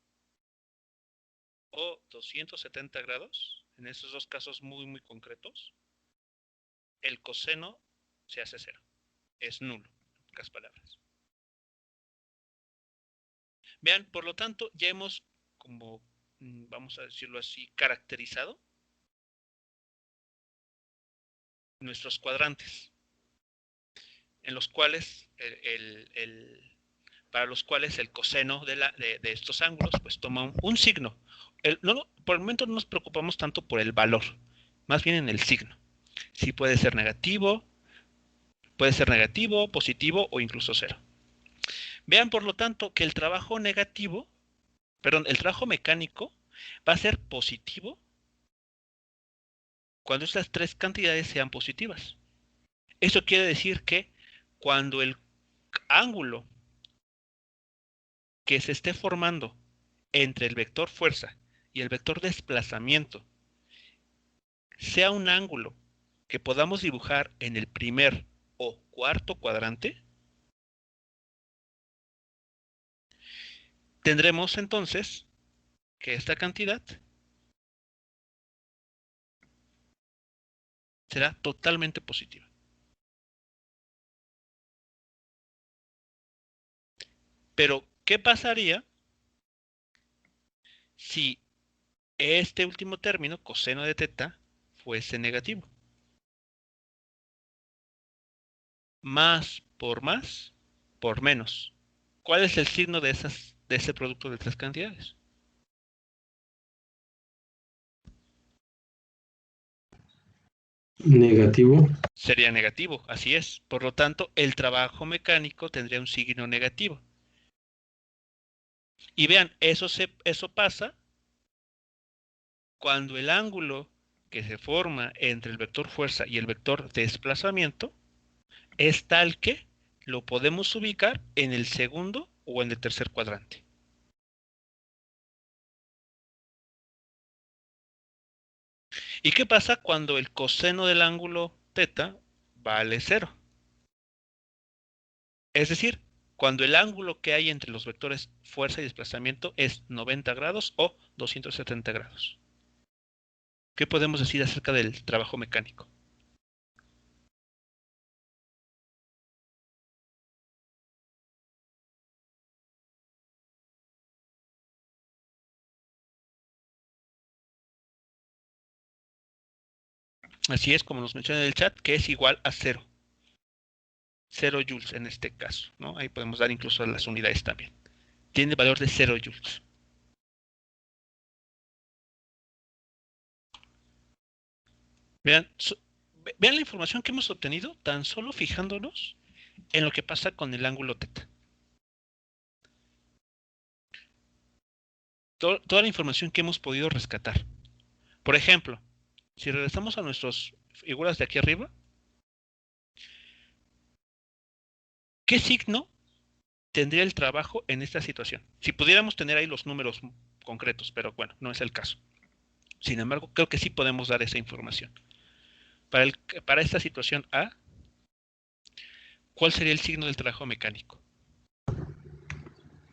o 270 grados, en esos dos casos muy, muy concretos, el coseno se hace cero. Es nulo, en pocas palabras. Vean, por lo tanto, ya hemos, como vamos a decirlo así, caracterizado nuestros cuadrantes, en los cuales para los cuales el coseno de estos ángulos pues toma un signo. Por el momento no nos preocupamos tanto por el valor, más bien en el signo. Sí puede ser negativo, positivo o incluso cero. Vean, por lo tanto, que el trabajo el trabajo mecánico va a ser positivo cuando estas tres cantidades sean positivas. Eso quiere decir que cuando el ángulo que se esté formando entre el vector fuerza y el vector desplazamiento sea un ángulo que podamos dibujar en el primer o cuarto cuadrante, tendremos entonces que esta cantidad será totalmente positiva. Pero, ¿qué pasaría si este último término, coseno de teta, fuese negativo? Más por menos. ¿Cuál es el signo de ese producto de tres cantidades?
Negativo.
Sería negativo, así es. Por lo tanto, el trabajo mecánico tendría un signo negativo. Y vean, eso pasa cuando el ángulo que se forma entre el vector fuerza y el vector desplazamiento es tal que lo podemos ubicar en el segundo o en el tercer cuadrante. ¿Y qué pasa cuando el coseno del ángulo teta vale 0? Es decir, cuando el ángulo que hay entre los vectores fuerza y desplazamiento es 90 grados o 270 grados. ¿Qué podemos decir acerca del trabajo mecánico? Así es, como nos menciona en el chat, que es igual a 0. 0 joules en este caso, ¿no? Ahí podemos dar incluso las unidades también. Tiene valor de 0 joules. Vean, vean la información que hemos obtenido tan solo fijándonos en lo que pasa con el ángulo teta. Toda la información que hemos podido rescatar. Por ejemplo, si regresamos a nuestras figuras de aquí arriba, ¿qué signo tendría el trabajo en esta situación? Si pudiéramos tener ahí los números concretos, pero bueno, no es el caso. Sin embargo, creo que sí podemos dar esa información. Para esta situación A, ¿cuál sería el signo del trabajo mecánico?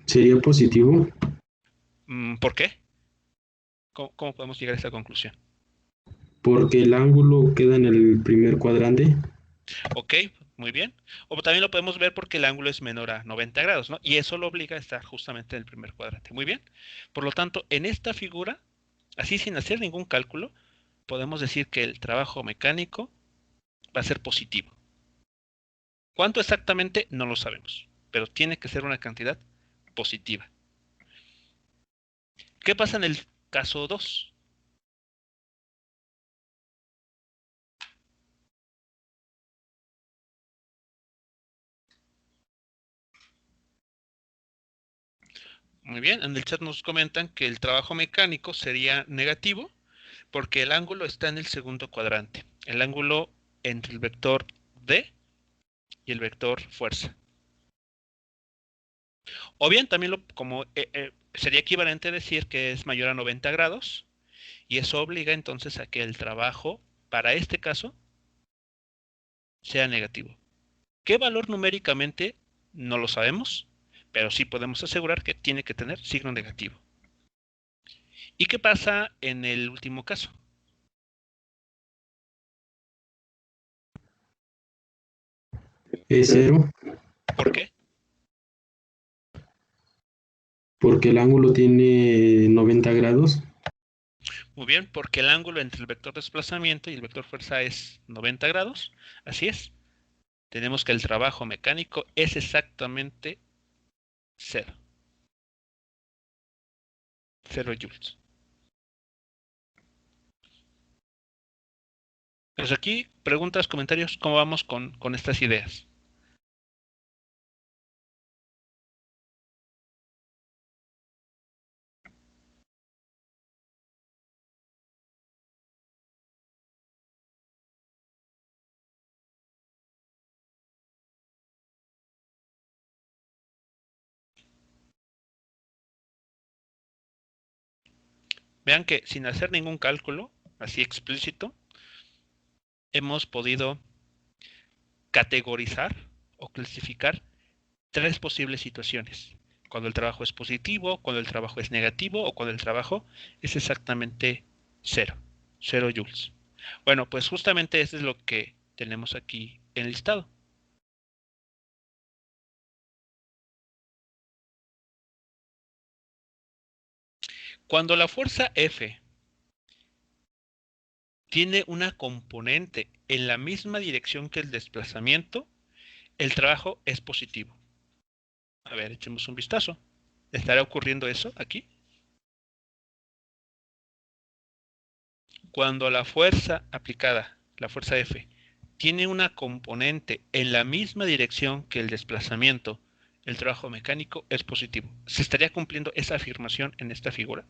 ¿Sería positivo?
¿Por qué? ¿Cómo podemos llegar a esa conclusión?
Porque el ángulo queda en el primer cuadrante.
Ok, muy bien. O también lo podemos ver porque el ángulo es menor a 90 grados, ¿no? Y eso lo obliga a estar justamente en el primer cuadrante. Muy bien. Por lo tanto, en esta figura, así sin hacer ningún cálculo, podemos decir que el trabajo mecánico va a ser positivo. ¿Cuánto exactamente? No lo sabemos, pero tiene que ser una cantidad positiva. ¿Qué pasa en el caso 2? Muy bien, en el chat nos comentan que el trabajo mecánico sería negativo porque el ángulo está en el segundo cuadrante. El ángulo entre el vector D y el vector fuerza. O bien también sería equivalente a decir que es mayor a 90 grados y eso obliga entonces a que el trabajo, para este caso, sea negativo. ¿Qué valor numéricamente? No lo sabemos, pero sí podemos asegurar que tiene que tener signo negativo. ¿Y qué pasa en el último caso?
Es cero,
¿Por qué?
porque el ángulo tiene 90 grados.
Muy bien, porque el ángulo entre el vector desplazamiento y el vector fuerza es 90 grados. Así es. Tenemos que el trabajo mecánico es exactamente 0. 0 joules. Pues aquí, preguntas, comentarios, ¿cómo vamos con estas ideas? Vean que sin hacer ningún cálculo, así explícito, hemos podido categorizar o clasificar 3 posibles situaciones. Cuando el trabajo es positivo, cuando el trabajo es negativo o cuando el trabajo es exactamente 0. 0 joules. Bueno, pues justamente eso es lo que tenemos aquí enlistado. Cuando la fuerza F tiene una componente en la misma dirección que el desplazamiento, el trabajo es positivo. A ver, echemos un vistazo. ¿Estará ocurriendo eso aquí? Cuando la fuerza aplicada, la fuerza F, tiene una componente en la misma dirección que el desplazamiento, el trabajo mecánico es positivo. ¿Se estaría cumpliendo esa afirmación en esta figura?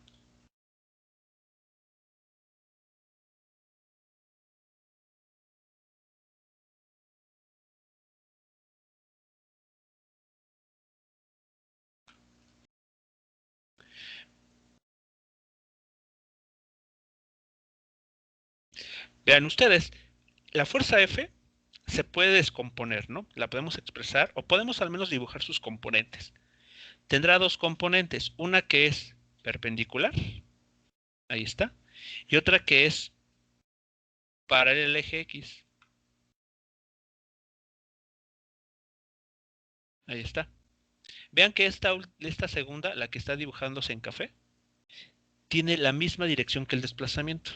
Vean ustedes, la fuerza F se puede descomponer, ¿no? La podemos expresar o podemos al menos dibujar sus componentes. Tendrá dos componentes, una que es perpendicular, ahí está, y otra que es paralela al eje X, ahí está. Vean que esta segunda, la que está dibujándose en café, tiene la misma dirección que el desplazamiento.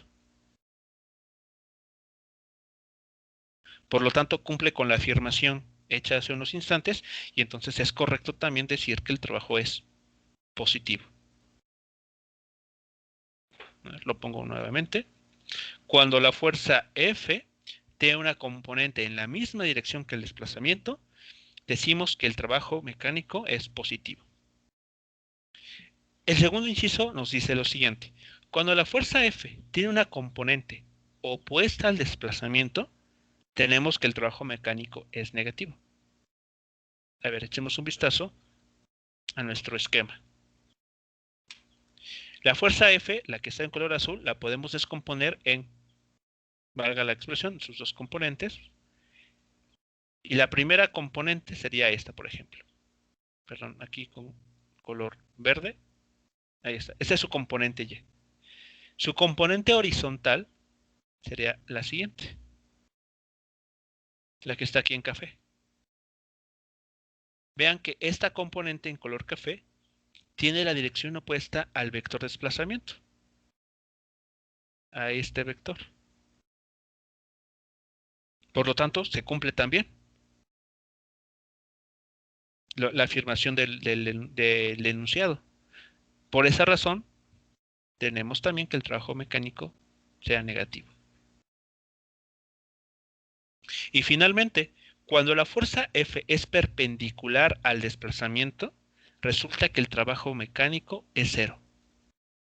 Por lo tanto, cumple con la afirmación hecha hace unos instantes y entonces es correcto también decir que el trabajo es positivo. Lo pongo nuevamente. Cuando la fuerza F tiene una componente en la misma dirección que el desplazamiento, decimos que el trabajo mecánico es positivo. El segundo inciso nos dice lo siguiente. Cuando la fuerza F tiene una componente opuesta al desplazamiento, tenemos que el trabajo mecánico es negativo. A ver, echemos un vistazo a nuestro esquema. La fuerza F, la que está en color azul, la podemos descomponer en, valga la expresión, sus dos componentes. Y la primera componente sería esta, por ejemplo. Perdón, aquí con color verde. Ahí está. Esa es su componente Y. Su componente horizontal sería la siguiente. La que está aquí en café. Vean que esta componente en color café tiene la dirección opuesta al vector de desplazamiento. A este vector. Por lo tanto, se cumple también la afirmación del enunciado. Por esa razón, tenemos también que el trabajo mecánico sea negativo. Y finalmente, cuando la fuerza F es perpendicular al desplazamiento, resulta que el trabajo mecánico es 0.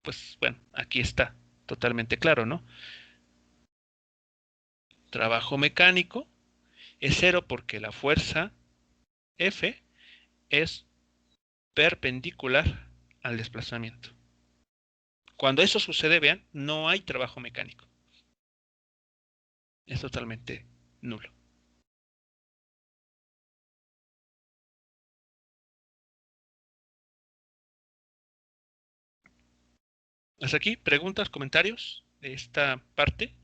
Pues bueno, aquí está totalmente claro, ¿no? Trabajo mecánico es 0 porque la fuerza F es perpendicular al desplazamiento. Cuando eso sucede, vean, no hay trabajo mecánico. Es totalmente nulo. Hasta aquí, preguntas, comentarios de esta parte.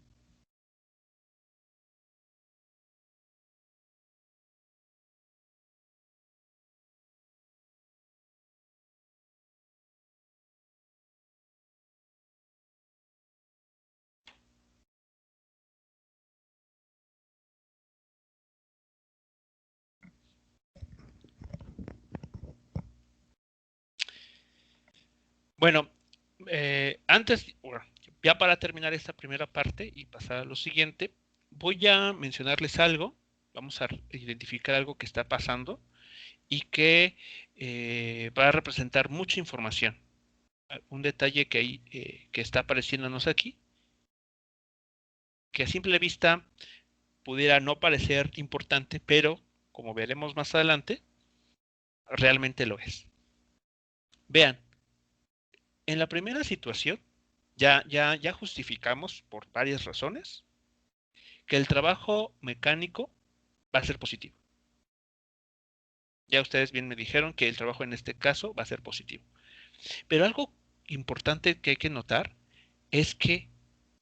Bueno, bueno, ya para terminar esta primera parte y pasar a lo siguiente, voy a mencionarles algo. Vamos a identificar algo que está pasando y que va a representar mucha información. Un detalle que está apareciéndonos aquí, que a simple vista pudiera no parecer importante, pero como veremos más adelante, realmente lo es. Vean, en la primera situación ya justificamos por varias razones que el trabajo mecánico va a ser positivo. Ya ustedes bien me dijeron que el trabajo en este caso va a ser positivo. Pero algo importante que hay que notar es que,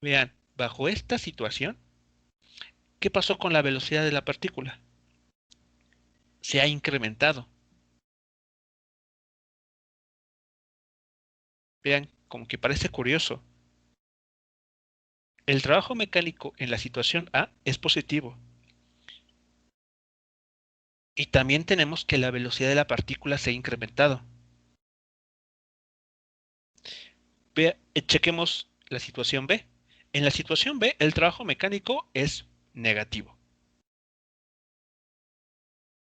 vean, bajo esta situación, ¿qué pasó con la velocidad de la partícula? Se ha incrementado. Vean, como que parece curioso. El trabajo mecánico en la situación A es positivo. Y también tenemos que la velocidad de la partícula se ha incrementado. Chequemos la situación B. En la situación B, el trabajo mecánico es negativo.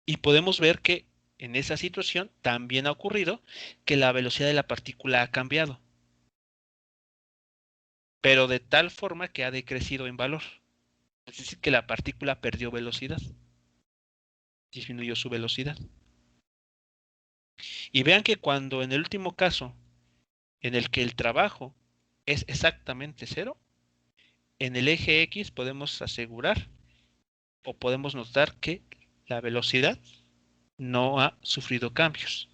Y podemos ver que en esa situación también ha ocurrido que la velocidad de la partícula ha cambiado, pero de tal forma que ha decrecido en valor. Es decir, que la partícula perdió velocidad, disminuyó su velocidad. Y vean que cuando en el último caso, en el que el trabajo es exactamente cero, en el eje X podemos asegurar o podemos notar que la velocidad no ha sufrido cambios.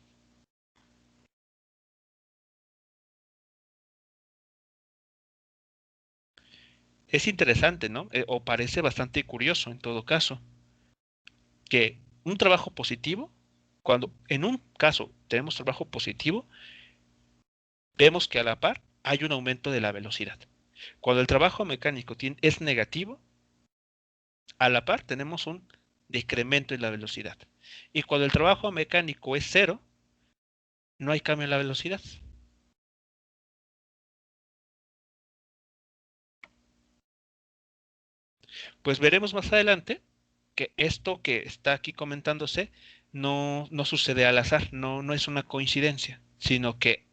Es interesante, ¿no? O parece bastante curioso en todo caso, que un trabajo positivo, cuando en un caso tenemos trabajo positivo, vemos que a la par hay un aumento de la velocidad. Cuando el trabajo mecánico es negativo, a la par tenemos un decremento en la velocidad. Y cuando el trabajo mecánico es cero, no hay cambio en la velocidad. Pues veremos más adelante que esto que está aquí comentándose no sucede al azar, no es una coincidencia, sino que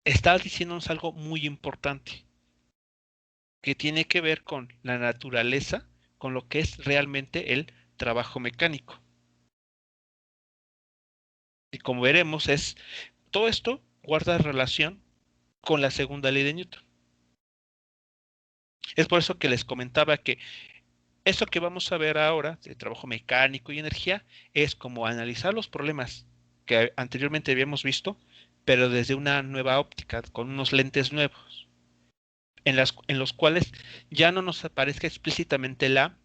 está diciéndonos algo muy importante que tiene que ver con la naturaleza, con lo que es realmente el trabajo mecánico. Y como veremos, todo esto guarda relación con la segunda ley de Newton. Es por eso que les comentaba que esto que vamos a ver ahora, de trabajo mecánico y energía, es como analizar los problemas que anteriormente habíamos visto, pero desde una nueva óptica, con unos lentes nuevos, en los cuales ya no nos aparezca explícitamente la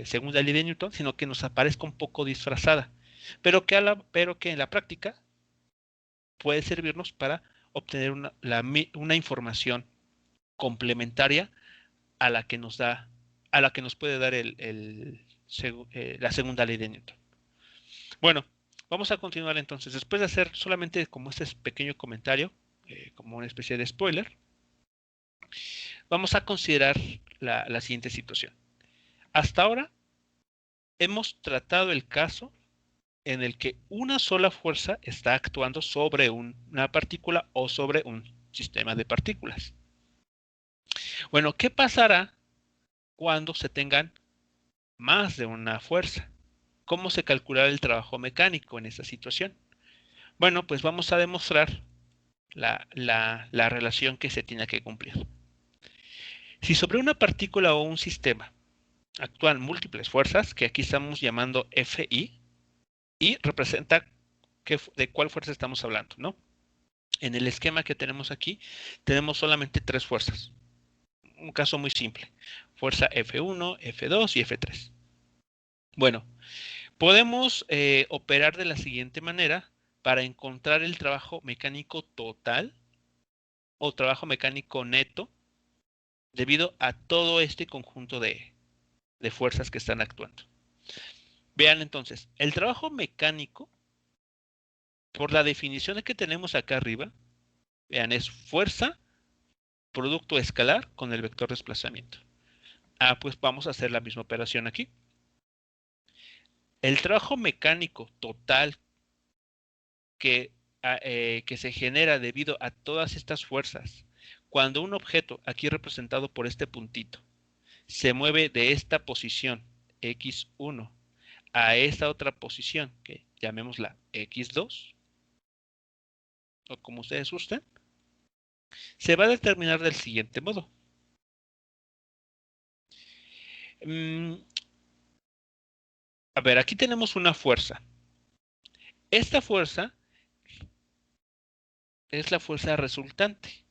segunda ley de Newton, sino que nos aparezca un poco disfrazada, pero que en la práctica puede servirnos para obtener una información complementaria a la que nos puede dar la segunda ley de Newton. Bueno, vamos a continuar entonces. Después de hacer solamente como este pequeño comentario, como una especie de spoiler, vamos a considerar la siguiente situación. Hasta ahora hemos tratado el caso en el que una sola fuerza está actuando sobre una partícula o sobre un sistema de partículas. Bueno, ¿qué pasará cuando se tengan más de una fuerza? ¿Cómo se calculará el trabajo mecánico en esa situación? Bueno, pues vamos a demostrar la relación que se tiene que cumplir. Si sobre una partícula o un sistema actúan múltiples fuerzas, que aquí estamos llamando Fi, y representa de cuál fuerza estamos hablando, ¿no? En el esquema que tenemos aquí, tenemos solamente 3 fuerzas. Un caso muy simple. Fuerza F1, F2 y F3. Bueno, podemos operar de la siguiente manera para encontrar el trabajo mecánico total o trabajo mecánico neto debido a todo este conjunto de fuerzas que están actuando. Vean entonces, el trabajo mecánico, por la definición que tenemos acá arriba, vean, es fuerza producto escalar con el vector desplazamiento. Pues vamos a hacer la misma operación aquí. El trabajo mecánico total que se genera debido a todas estas fuerzas, cuando un objeto, aquí representado por este puntito, se mueve de esta posición X1 a esta otra posición, que llamémosla X2, o como ustedes gusten, se va a determinar del siguiente modo. A ver, aquí tenemos una fuerza. Esta fuerza es la fuerza resultante.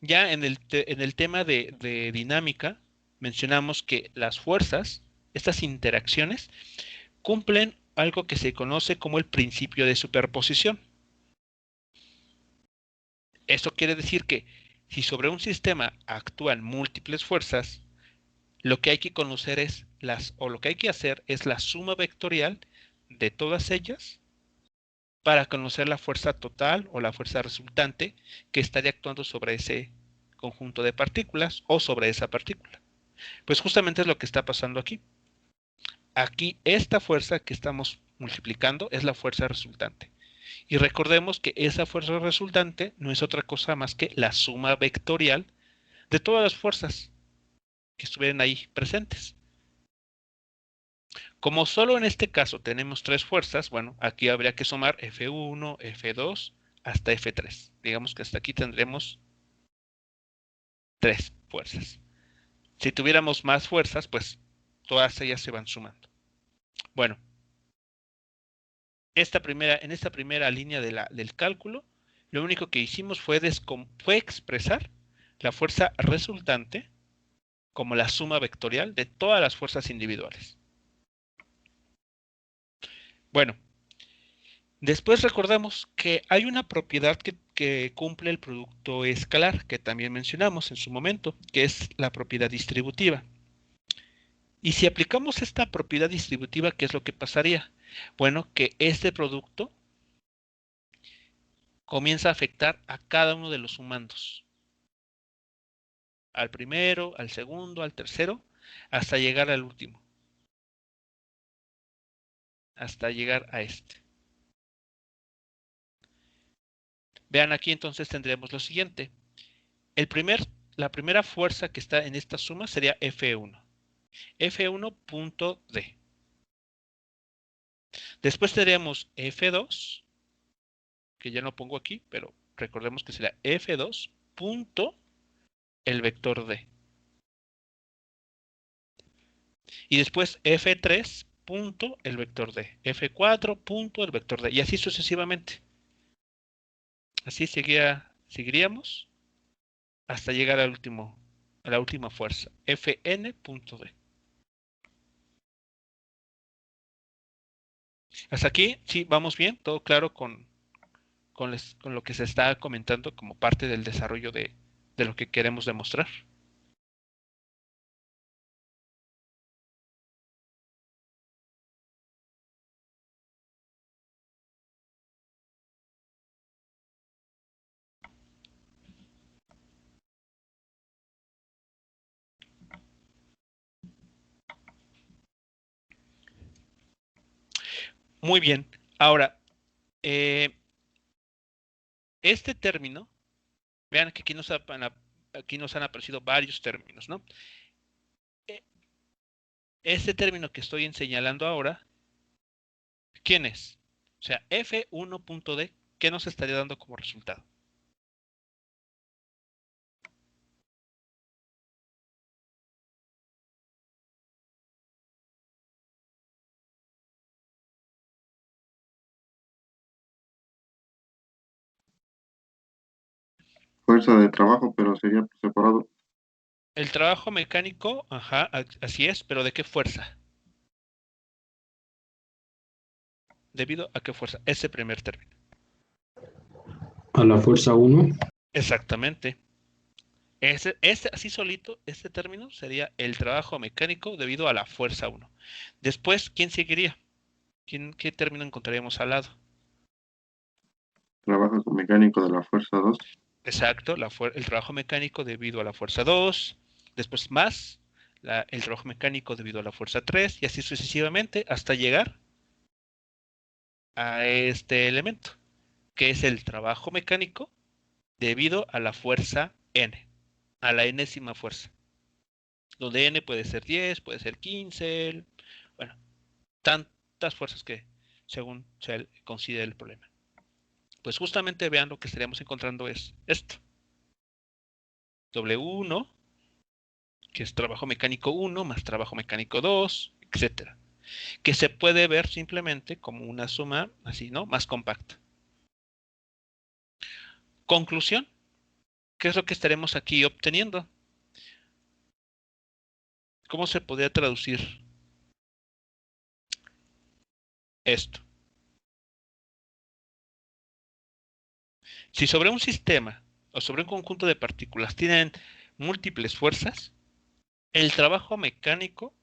Ya en el tema de dinámica, mencionamos que las fuerzas, estas interacciones, cumplen algo que se conoce como el principio de superposición. Esto quiere decir que si sobre un sistema actúan múltiples fuerzas, lo que hay que conocer es lo que hay que hacer es la suma vectorial de todas ellas para conocer la fuerza total o la fuerza resultante que estaría actuando sobre ese conjunto de partículas o sobre esa partícula. Pues justamente es lo que está pasando aquí. Aquí esta fuerza que estamos multiplicando es la fuerza resultante. Y recordemos que esa fuerza resultante no es otra cosa más que la suma vectorial de todas las fuerzas que estuvieran ahí presentes. Como solo en este caso tenemos 3 fuerzas, bueno, aquí habría que sumar F1, F2 hasta F3. Digamos que hasta aquí tendremos 3 fuerzas. Si tuviéramos más fuerzas, pues todas ellas se van sumando. Bueno, en esta primera línea del cálculo, lo único que hicimos fue expresar la fuerza resultante como la suma vectorial de todas las fuerzas individuales. Bueno, después recordamos que hay una propiedad que cumple el producto escalar, que también mencionamos en su momento, que es la propiedad distributiva. Y si aplicamos esta propiedad distributiva, ¿qué es lo que pasaría? Bueno, que este producto comienza a afectar a cada uno de los sumandos. Al primero, al segundo, al tercero, hasta llegar al último. Hasta llegar a este. Vean aquí entonces tendremos lo siguiente. La primera fuerza que está en esta suma sería F1. F1.D. Después tendríamos F2, que ya no pongo aquí, pero recordemos que será F2 punto el vector D. Y después F3 punto el vector D. F4 punto el vector D. Y así sucesivamente. Así seguiríamos hasta llegar a la última fuerza. Fn.d. Hasta aquí, sí, vamos bien, todo claro con lo que se está comentando como parte del desarrollo de lo que queremos demostrar. Muy bien. Ahora, este término, vean que aquí nos han aparecido varios términos, ¿no? Este término que estoy señalando ahora, ¿quién es? O sea, F1.d, ¿qué nos estaría dando como resultado?
fuerza de trabajo, pero sería por separado.
El trabajo mecánico, ajá, así es, pero ¿de qué fuerza? ¿Debido a qué fuerza? Ese primer término.
A la fuerza 1.
Exactamente. Así solito, este término sería el trabajo mecánico debido a la fuerza 1. Después, ¿quién seguiría? ¿Qué término encontraríamos al lado?
Trabajo mecánico de la fuerza 2.
Exacto, el trabajo mecánico debido a la fuerza 2. Después más el trabajo mecánico debido a la fuerza 3 y así sucesivamente hasta llegar a este elemento, que es el trabajo mecánico debido a la fuerza n, a la enésima fuerza, donde n puede ser 10, puede ser 15, bueno, tantas fuerzas que según se considere el problema. Pues justamente vean lo que estaríamos encontrando es esto. W1, que es trabajo mecánico 1 más trabajo mecánico 2, etcétera, que se puede ver simplemente como una suma así, ¿no? Más compacta. Conclusión, ¿qué es lo que estaremos aquí obteniendo? ¿Cómo se podría traducir esto? Si sobre un sistema o sobre un conjunto de partículas tienen múltiples fuerzas, el trabajo mecánico,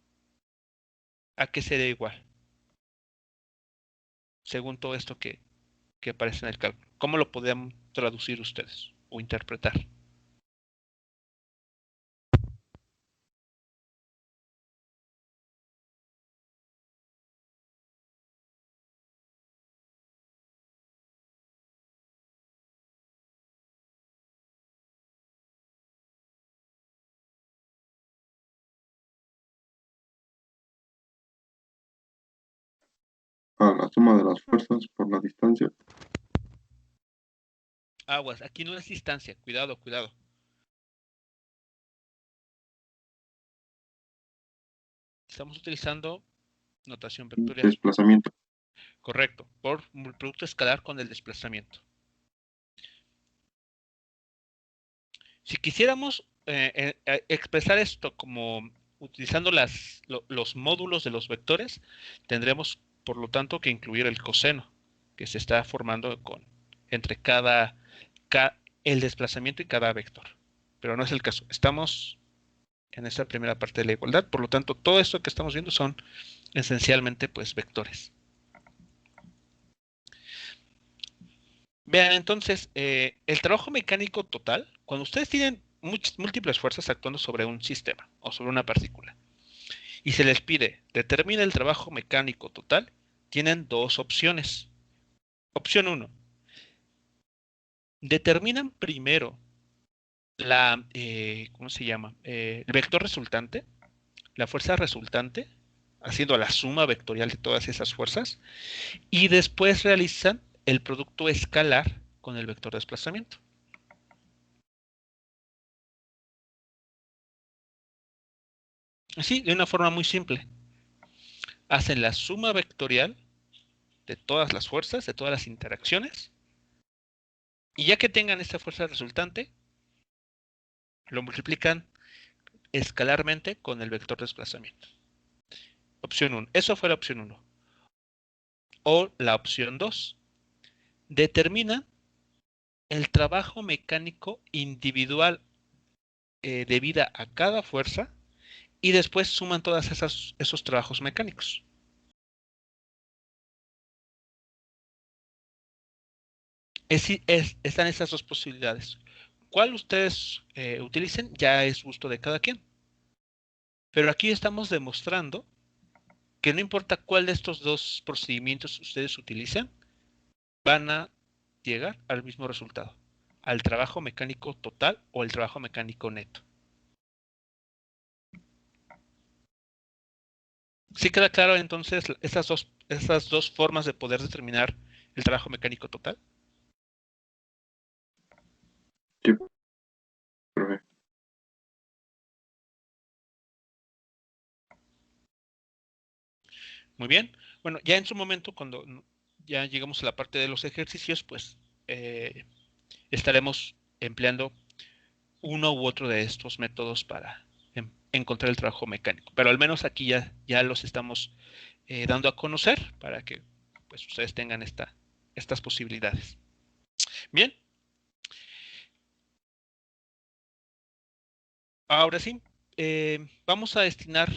¿a qué sería igual? Según todo esto que aparece en el cálculo. ¿Cómo lo podrían traducir ustedes o interpretar?
A la suma de las fuerzas por la distancia.
Aguas, aquí no es distancia, cuidado, cuidado. Estamos utilizando notación vectorial.
Desplazamiento.
Correcto, por el producto escalar con el desplazamiento. Si quisiéramos expresar esto como utilizando los módulos de los vectores, tendremos por lo tanto que incluir el coseno que se está formando entre el desplazamiento y cada vector. Pero no es el caso. Estamos en esa primera parte de la igualdad, por lo tanto todo esto que estamos viendo son esencialmente pues vectores. Vean, entonces, el trabajo mecánico total, cuando ustedes tienen múltiples fuerzas actuando sobre un sistema o sobre una partícula y se les pide determina el trabajo mecánico total, tienen dos opciones. Opción 1, determinan primero ¿cómo se llama? El vector resultante, la fuerza resultante, haciendo la suma vectorial de todas esas fuerzas, y después realizan el producto escalar con el vector de desplazamiento. Así, de una forma muy simple. Hacen la suma vectorial de todas las fuerzas, de todas las interacciones, y ya que tengan esta fuerza resultante, lo multiplican escalarmente con el vector de desplazamiento. Opción 1. Eso fue la opción 1. O la opción 2. Determina el trabajo mecánico individual debida a cada fuerza y después suman todos esos trabajos mecánicos. Están esas dos posibilidades. ¿Cuál ustedes utilicen? Ya es gusto de cada quien. Pero aquí estamos demostrando que no importa cuál de estos dos procedimientos ustedes utilicen, van a llegar al mismo resultado, al trabajo mecánico total o el trabajo mecánico neto. ¿Sí queda claro entonces esas dos formas de poder determinar el trabajo mecánico total?
Sí, profe.
Muy bien. Bueno, ya en su momento, cuando ya llegamos a la parte de los ejercicios, pues estaremos empleando uno u otro de estos métodos para encontrar el trabajo mecánico. Pero al menos aquí ya los estamos dando a conocer para que pues, ustedes tengan estas posibilidades. Bien. Ahora sí, vamos a destinar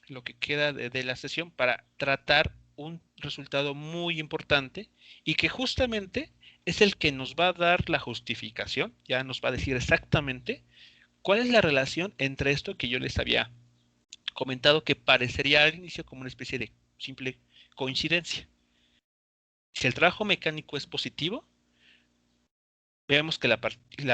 lo que queda de la sesión para tratar un resultado muy importante y que justamente es el que nos va a dar la justificación, ya nos va a decir exactamente cuál es la relación entre esto que yo les había comentado que parecería al inicio como una especie de simple coincidencia. Si el trabajo mecánico es positivo, vemos que la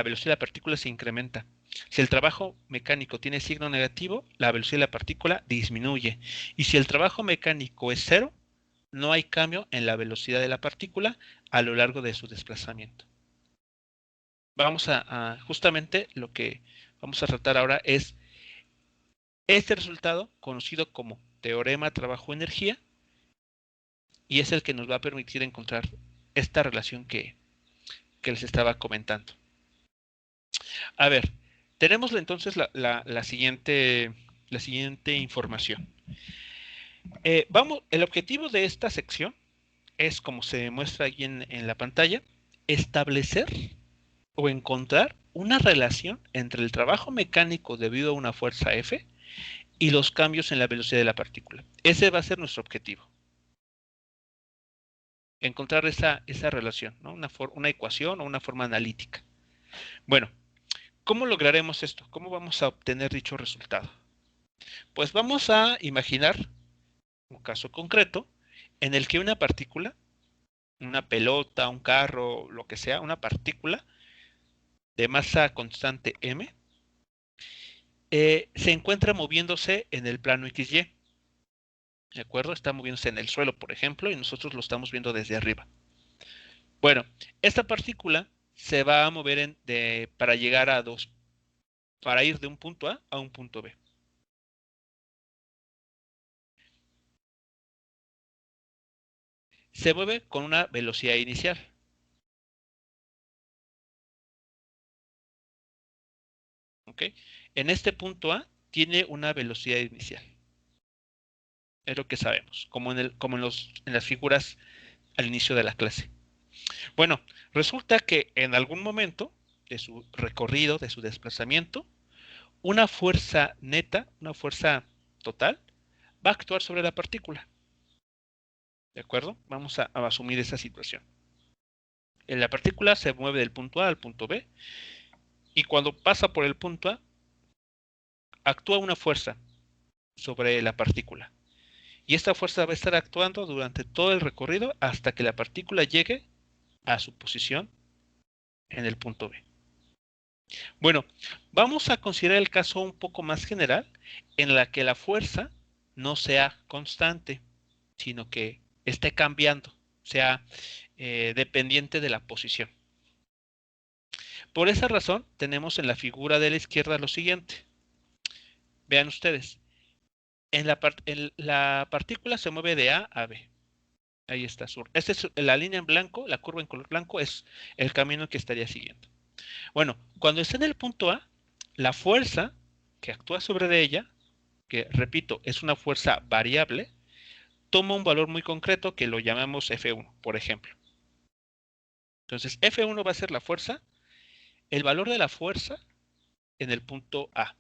velocidad de la partícula se incrementa. Si el trabajo mecánico tiene signo negativo, la velocidad de la partícula disminuye. Y si el trabajo mecánico es cero, no hay cambio en la velocidad de la partícula a lo largo de su desplazamiento. Vamos justamente lo que vamos a tratar ahora es este resultado conocido como teorema trabajo-energía y es el que nos va a permitir encontrar esta relación que les estaba comentando. A ver, tenemos entonces la siguiente información. El objetivo de esta sección es, como se muestra aquí en la pantalla, establecer o encontrar una relación entre el trabajo mecánico debido a una fuerza F y los cambios en la velocidad de la partícula. Ese va a ser nuestro objetivo. Encontrar esa relación, ¿no? Una ecuación o una forma analítica. Bueno, ¿cómo lograremos esto? ¿Cómo vamos a obtener dicho resultado? Pues vamos a imaginar un caso concreto en el que una partícula, una pelota, un carro, lo que sea, una partícula de masa constante m, se encuentra moviéndose en el plano XY. ¿De acuerdo? Está moviéndose en el suelo, por ejemplo, y nosotros lo estamos viendo desde arriba. Bueno, esta partícula se va a mover para llegar para ir de un punto A a un punto B. Se mueve con una velocidad inicial. ¿Ok? En este punto A tiene una velocidad inicial. Es lo que sabemos, como en las figuras al inicio de la clase. Bueno, resulta que en algún momento de su recorrido, de su desplazamiento, una fuerza neta, una fuerza total, va a actuar sobre la partícula. ¿De acuerdo? Vamos a asumir esa situación. La partícula se mueve del punto A al punto B y cuando pasa por el punto A, actúa una fuerza sobre la partícula. Y esta fuerza va a estar actuando durante todo el recorrido hasta que la partícula llegue a su posición en el punto B. Bueno, vamos a considerar el caso un poco más general en la que la fuerza no sea constante, sino que esté cambiando, sea dependiente de la posición. Por esa razón, tenemos en la figura de la izquierda lo siguiente. Vean ustedes, la partícula se mueve de A a B. Ahí está. Esta es la línea en blanco, la curva en color blanco es el camino que estaría siguiendo. Bueno, cuando está en el punto A, la fuerza que actúa sobre ella, que repito, es una fuerza variable, toma un valor muy concreto que lo llamamos F1, por ejemplo. Entonces, F1 va a ser la fuerza, el valor de la fuerza en el punto A.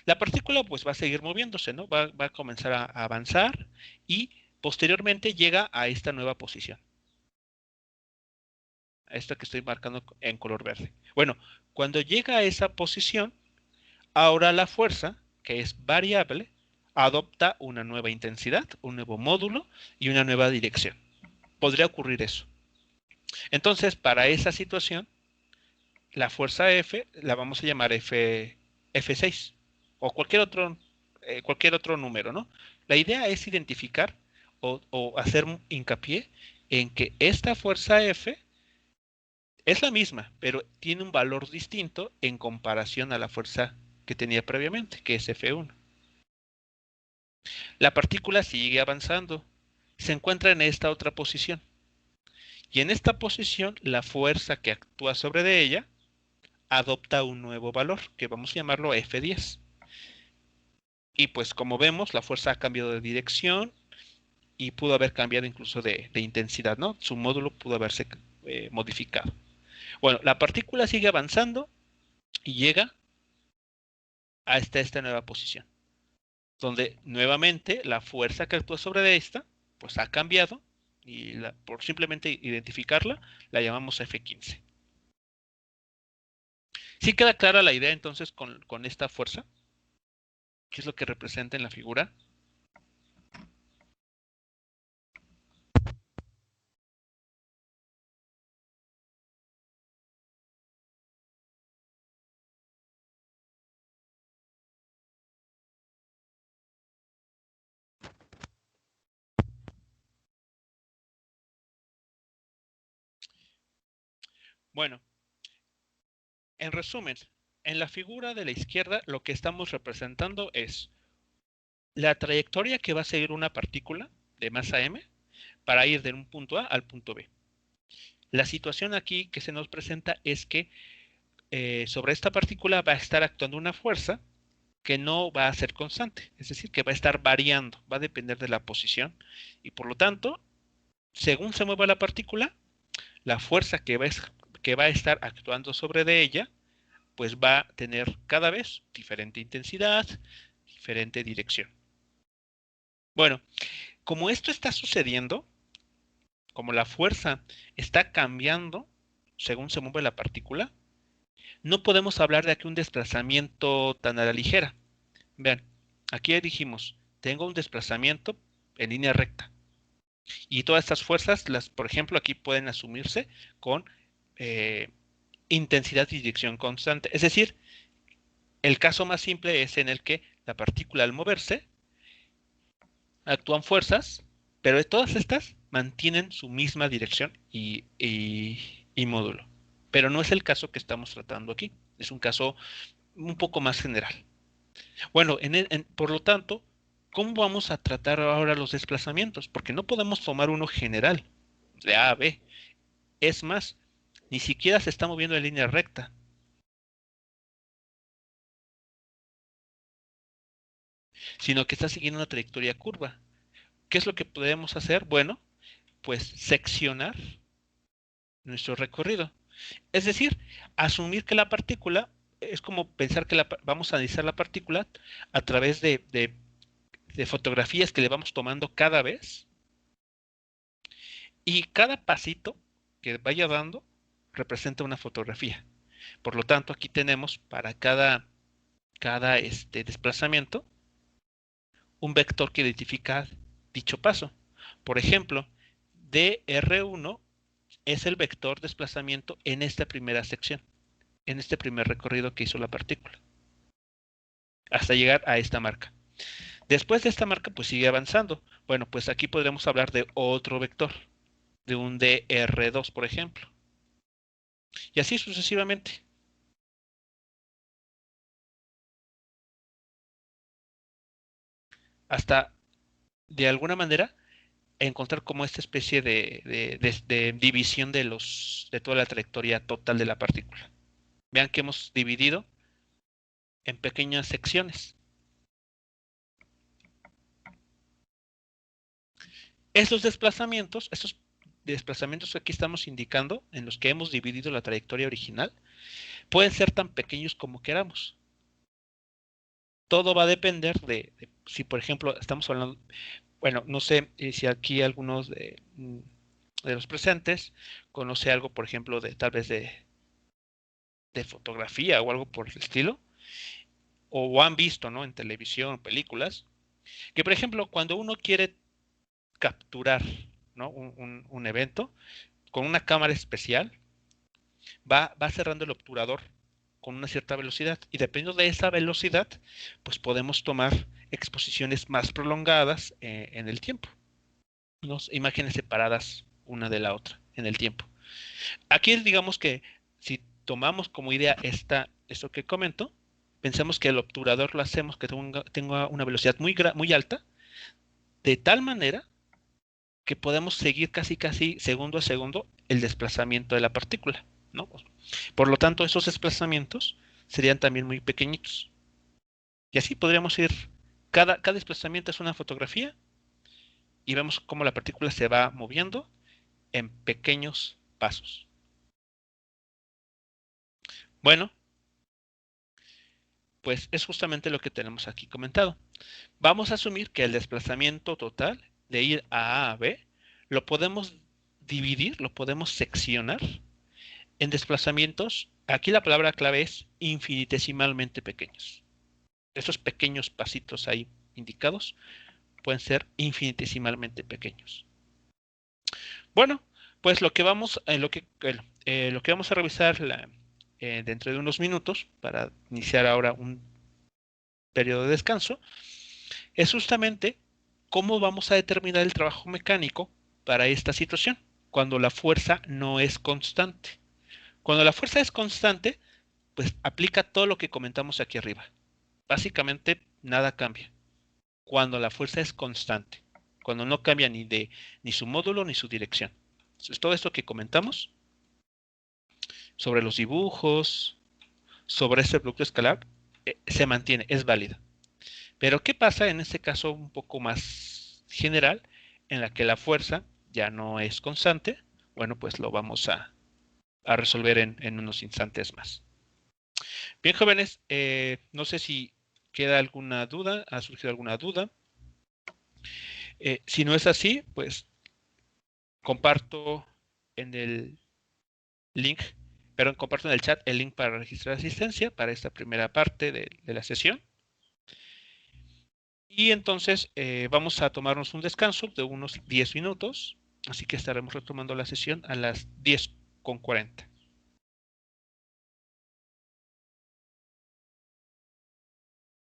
La partícula pues va a seguir moviéndose, ¿no? Va a comenzar a avanzar y posteriormente llega a esta nueva posición. A esta que estoy marcando en color verde. Bueno, cuando llega a esa posición, ahora la fuerza, que es variable, adopta una nueva intensidad, un nuevo módulo y una nueva dirección. Podría ocurrir eso. Entonces, para esa situación, la fuerza F la vamos a llamar F6 o cualquier otro número, ¿no? La idea es identificar o hacer hincapié en que esta fuerza F es la misma, pero tiene un valor distinto en comparación a la fuerza que tenía previamente, que es F1. La partícula sigue avanzando, se encuentra en esta otra posición Y en esta posición, la fuerza que actúa sobre de ella adopta un nuevo valor, que vamos a llamarlo F10. Y pues como vemos, la fuerza ha cambiado de dirección y pudo haber cambiado incluso de intensidad, ¿no? Su módulo pudo haberse modificado. Bueno, la partícula sigue avanzando y llega a esta nueva posición, donde nuevamente la fuerza que actúa sobre esta, pues ha cambiado, y por simplemente identificarla, la llamamos F15. ¿Sí queda clara la idea entonces con esta fuerza? ¿Qué es lo que representa en la figura? Bueno, en resumen, en la figura de la izquierda lo que estamos representando es la trayectoria que va a seguir una partícula de masa m para ir de un punto A al punto B. La situación aquí que se nos presenta es que sobre esta partícula va a estar actuando una fuerza que no va a ser constante, es decir, que va a estar variando, va a depender de la posición y por lo tanto, según se mueva la partícula, la fuerza que va a estar actuando sobre de ella, pues va a tener cada vez diferente intensidad, diferente dirección. Bueno, como esto está sucediendo, como la fuerza está cambiando según se mueve la partícula, no podemos hablar de aquí un desplazamiento tan a la ligera. Vean, aquí dijimos, tengo un desplazamiento en línea recta. Y todas estas fuerzas, por ejemplo, aquí pueden asumirse con intensidad y dirección constante. Es decir, el caso más simple es en el que la partícula al moverse actúan fuerzas, pero todas estas mantienen su misma dirección y módulo. Pero no es el caso que estamos tratando aquí. Es un caso un poco más general. Bueno, por lo tanto, ¿cómo vamos a tratar ahora los desplazamientos? Porque no podemos tomar uno general, de A a B. Es más, ni siquiera se está moviendo en línea recta. Sino que está siguiendo una trayectoria curva. ¿Qué es lo que podemos hacer? Bueno, pues seccionar nuestro recorrido. Es decir, asumir que la partícula, es como pensar que vamos a analizar la partícula a través de fotografías que le vamos tomando cada vez. Y cada pasito que vaya dando representa una fotografía. Por lo tanto, aquí tenemos para cada desplazamiento un vector que identifica dicho paso. Por ejemplo, dr1 es el vector desplazamiento en esta primera sección, en este primer recorrido que hizo la partícula, hasta llegar a esta marca. Después de esta marca, pues sigue avanzando. Bueno, pues aquí podremos hablar de otro vector, de un dr2, por ejemplo. Y así sucesivamente. Hasta, de alguna manera, encontrar como esta especie de división de toda la trayectoria total de la partícula. Vean que hemos dividido en pequeñas secciones. Estos desplazamientos que aquí estamos indicando, en los que hemos dividido la trayectoria original, pueden ser tan pequeños como queramos. Todo va a depender de si, por ejemplo, estamos hablando, bueno, no sé si aquí algunos de los presentes conoce algo, por ejemplo, tal vez de fotografía o algo por el estilo, o han visto, ¿no? En televisión, películas, que por ejemplo, cuando uno quiere capturar, ¿no? un evento con una cámara especial, va cerrando el obturador con una cierta velocidad y dependiendo de esa velocidad, pues podemos tomar exposiciones más prolongadas en el tiempo, ¿no? Imágenes separadas una de la otra en el tiempo. Aquí digamos que si tomamos como idea esto que comento, pensemos que el obturador lo hacemos que tenga una velocidad muy alta, de tal manera que podemos seguir casi segundo a segundo el desplazamiento de la partícula, ¿no? Por lo tanto, esos desplazamientos serían también muy pequeñitos. Y así podríamos ir, cada desplazamiento es una fotografía y vemos cómo la partícula se va moviendo en pequeños pasos. Bueno, pues es justamente lo que tenemos aquí comentado. Vamos a asumir que el desplazamiento total de ir a A a B lo podemos dividir, lo podemos seccionar en desplazamientos. Aquí la palabra clave es infinitesimalmente pequeños. Esos pequeños pasitos ahí indicados pueden ser infinitesimalmente pequeños. Bueno, pues lo que vamos a revisar dentro de unos minutos, para iniciar ahora un periodo de descanso, es justamente cómo vamos a determinar el trabajo mecánico para esta situación, cuando la fuerza no es constante. Cuando la fuerza es constante, pues aplica todo lo que comentamos aquí arriba. Básicamente nada cambia. Cuando la fuerza es constante, cuando no cambia ni su módulo ni su dirección. Entonces, todo esto que comentamos sobre los dibujos, sobre este producto escalar, se mantiene, es válido. Pero ¿qué pasa en este caso un poco más general, en la que la fuerza ya no es constante? Bueno, pues lo vamos a resolver en unos instantes más. Bien, jóvenes, no sé si queda alguna duda, ha surgido alguna duda. Si no es así, pues comparto en el link, comparto en el chat el link para registrar asistencia para esta primera parte de la sesión. Y entonces vamos a tomarnos un descanso de unos 10 minutos, así que estaremos retomando la sesión a las 10:40.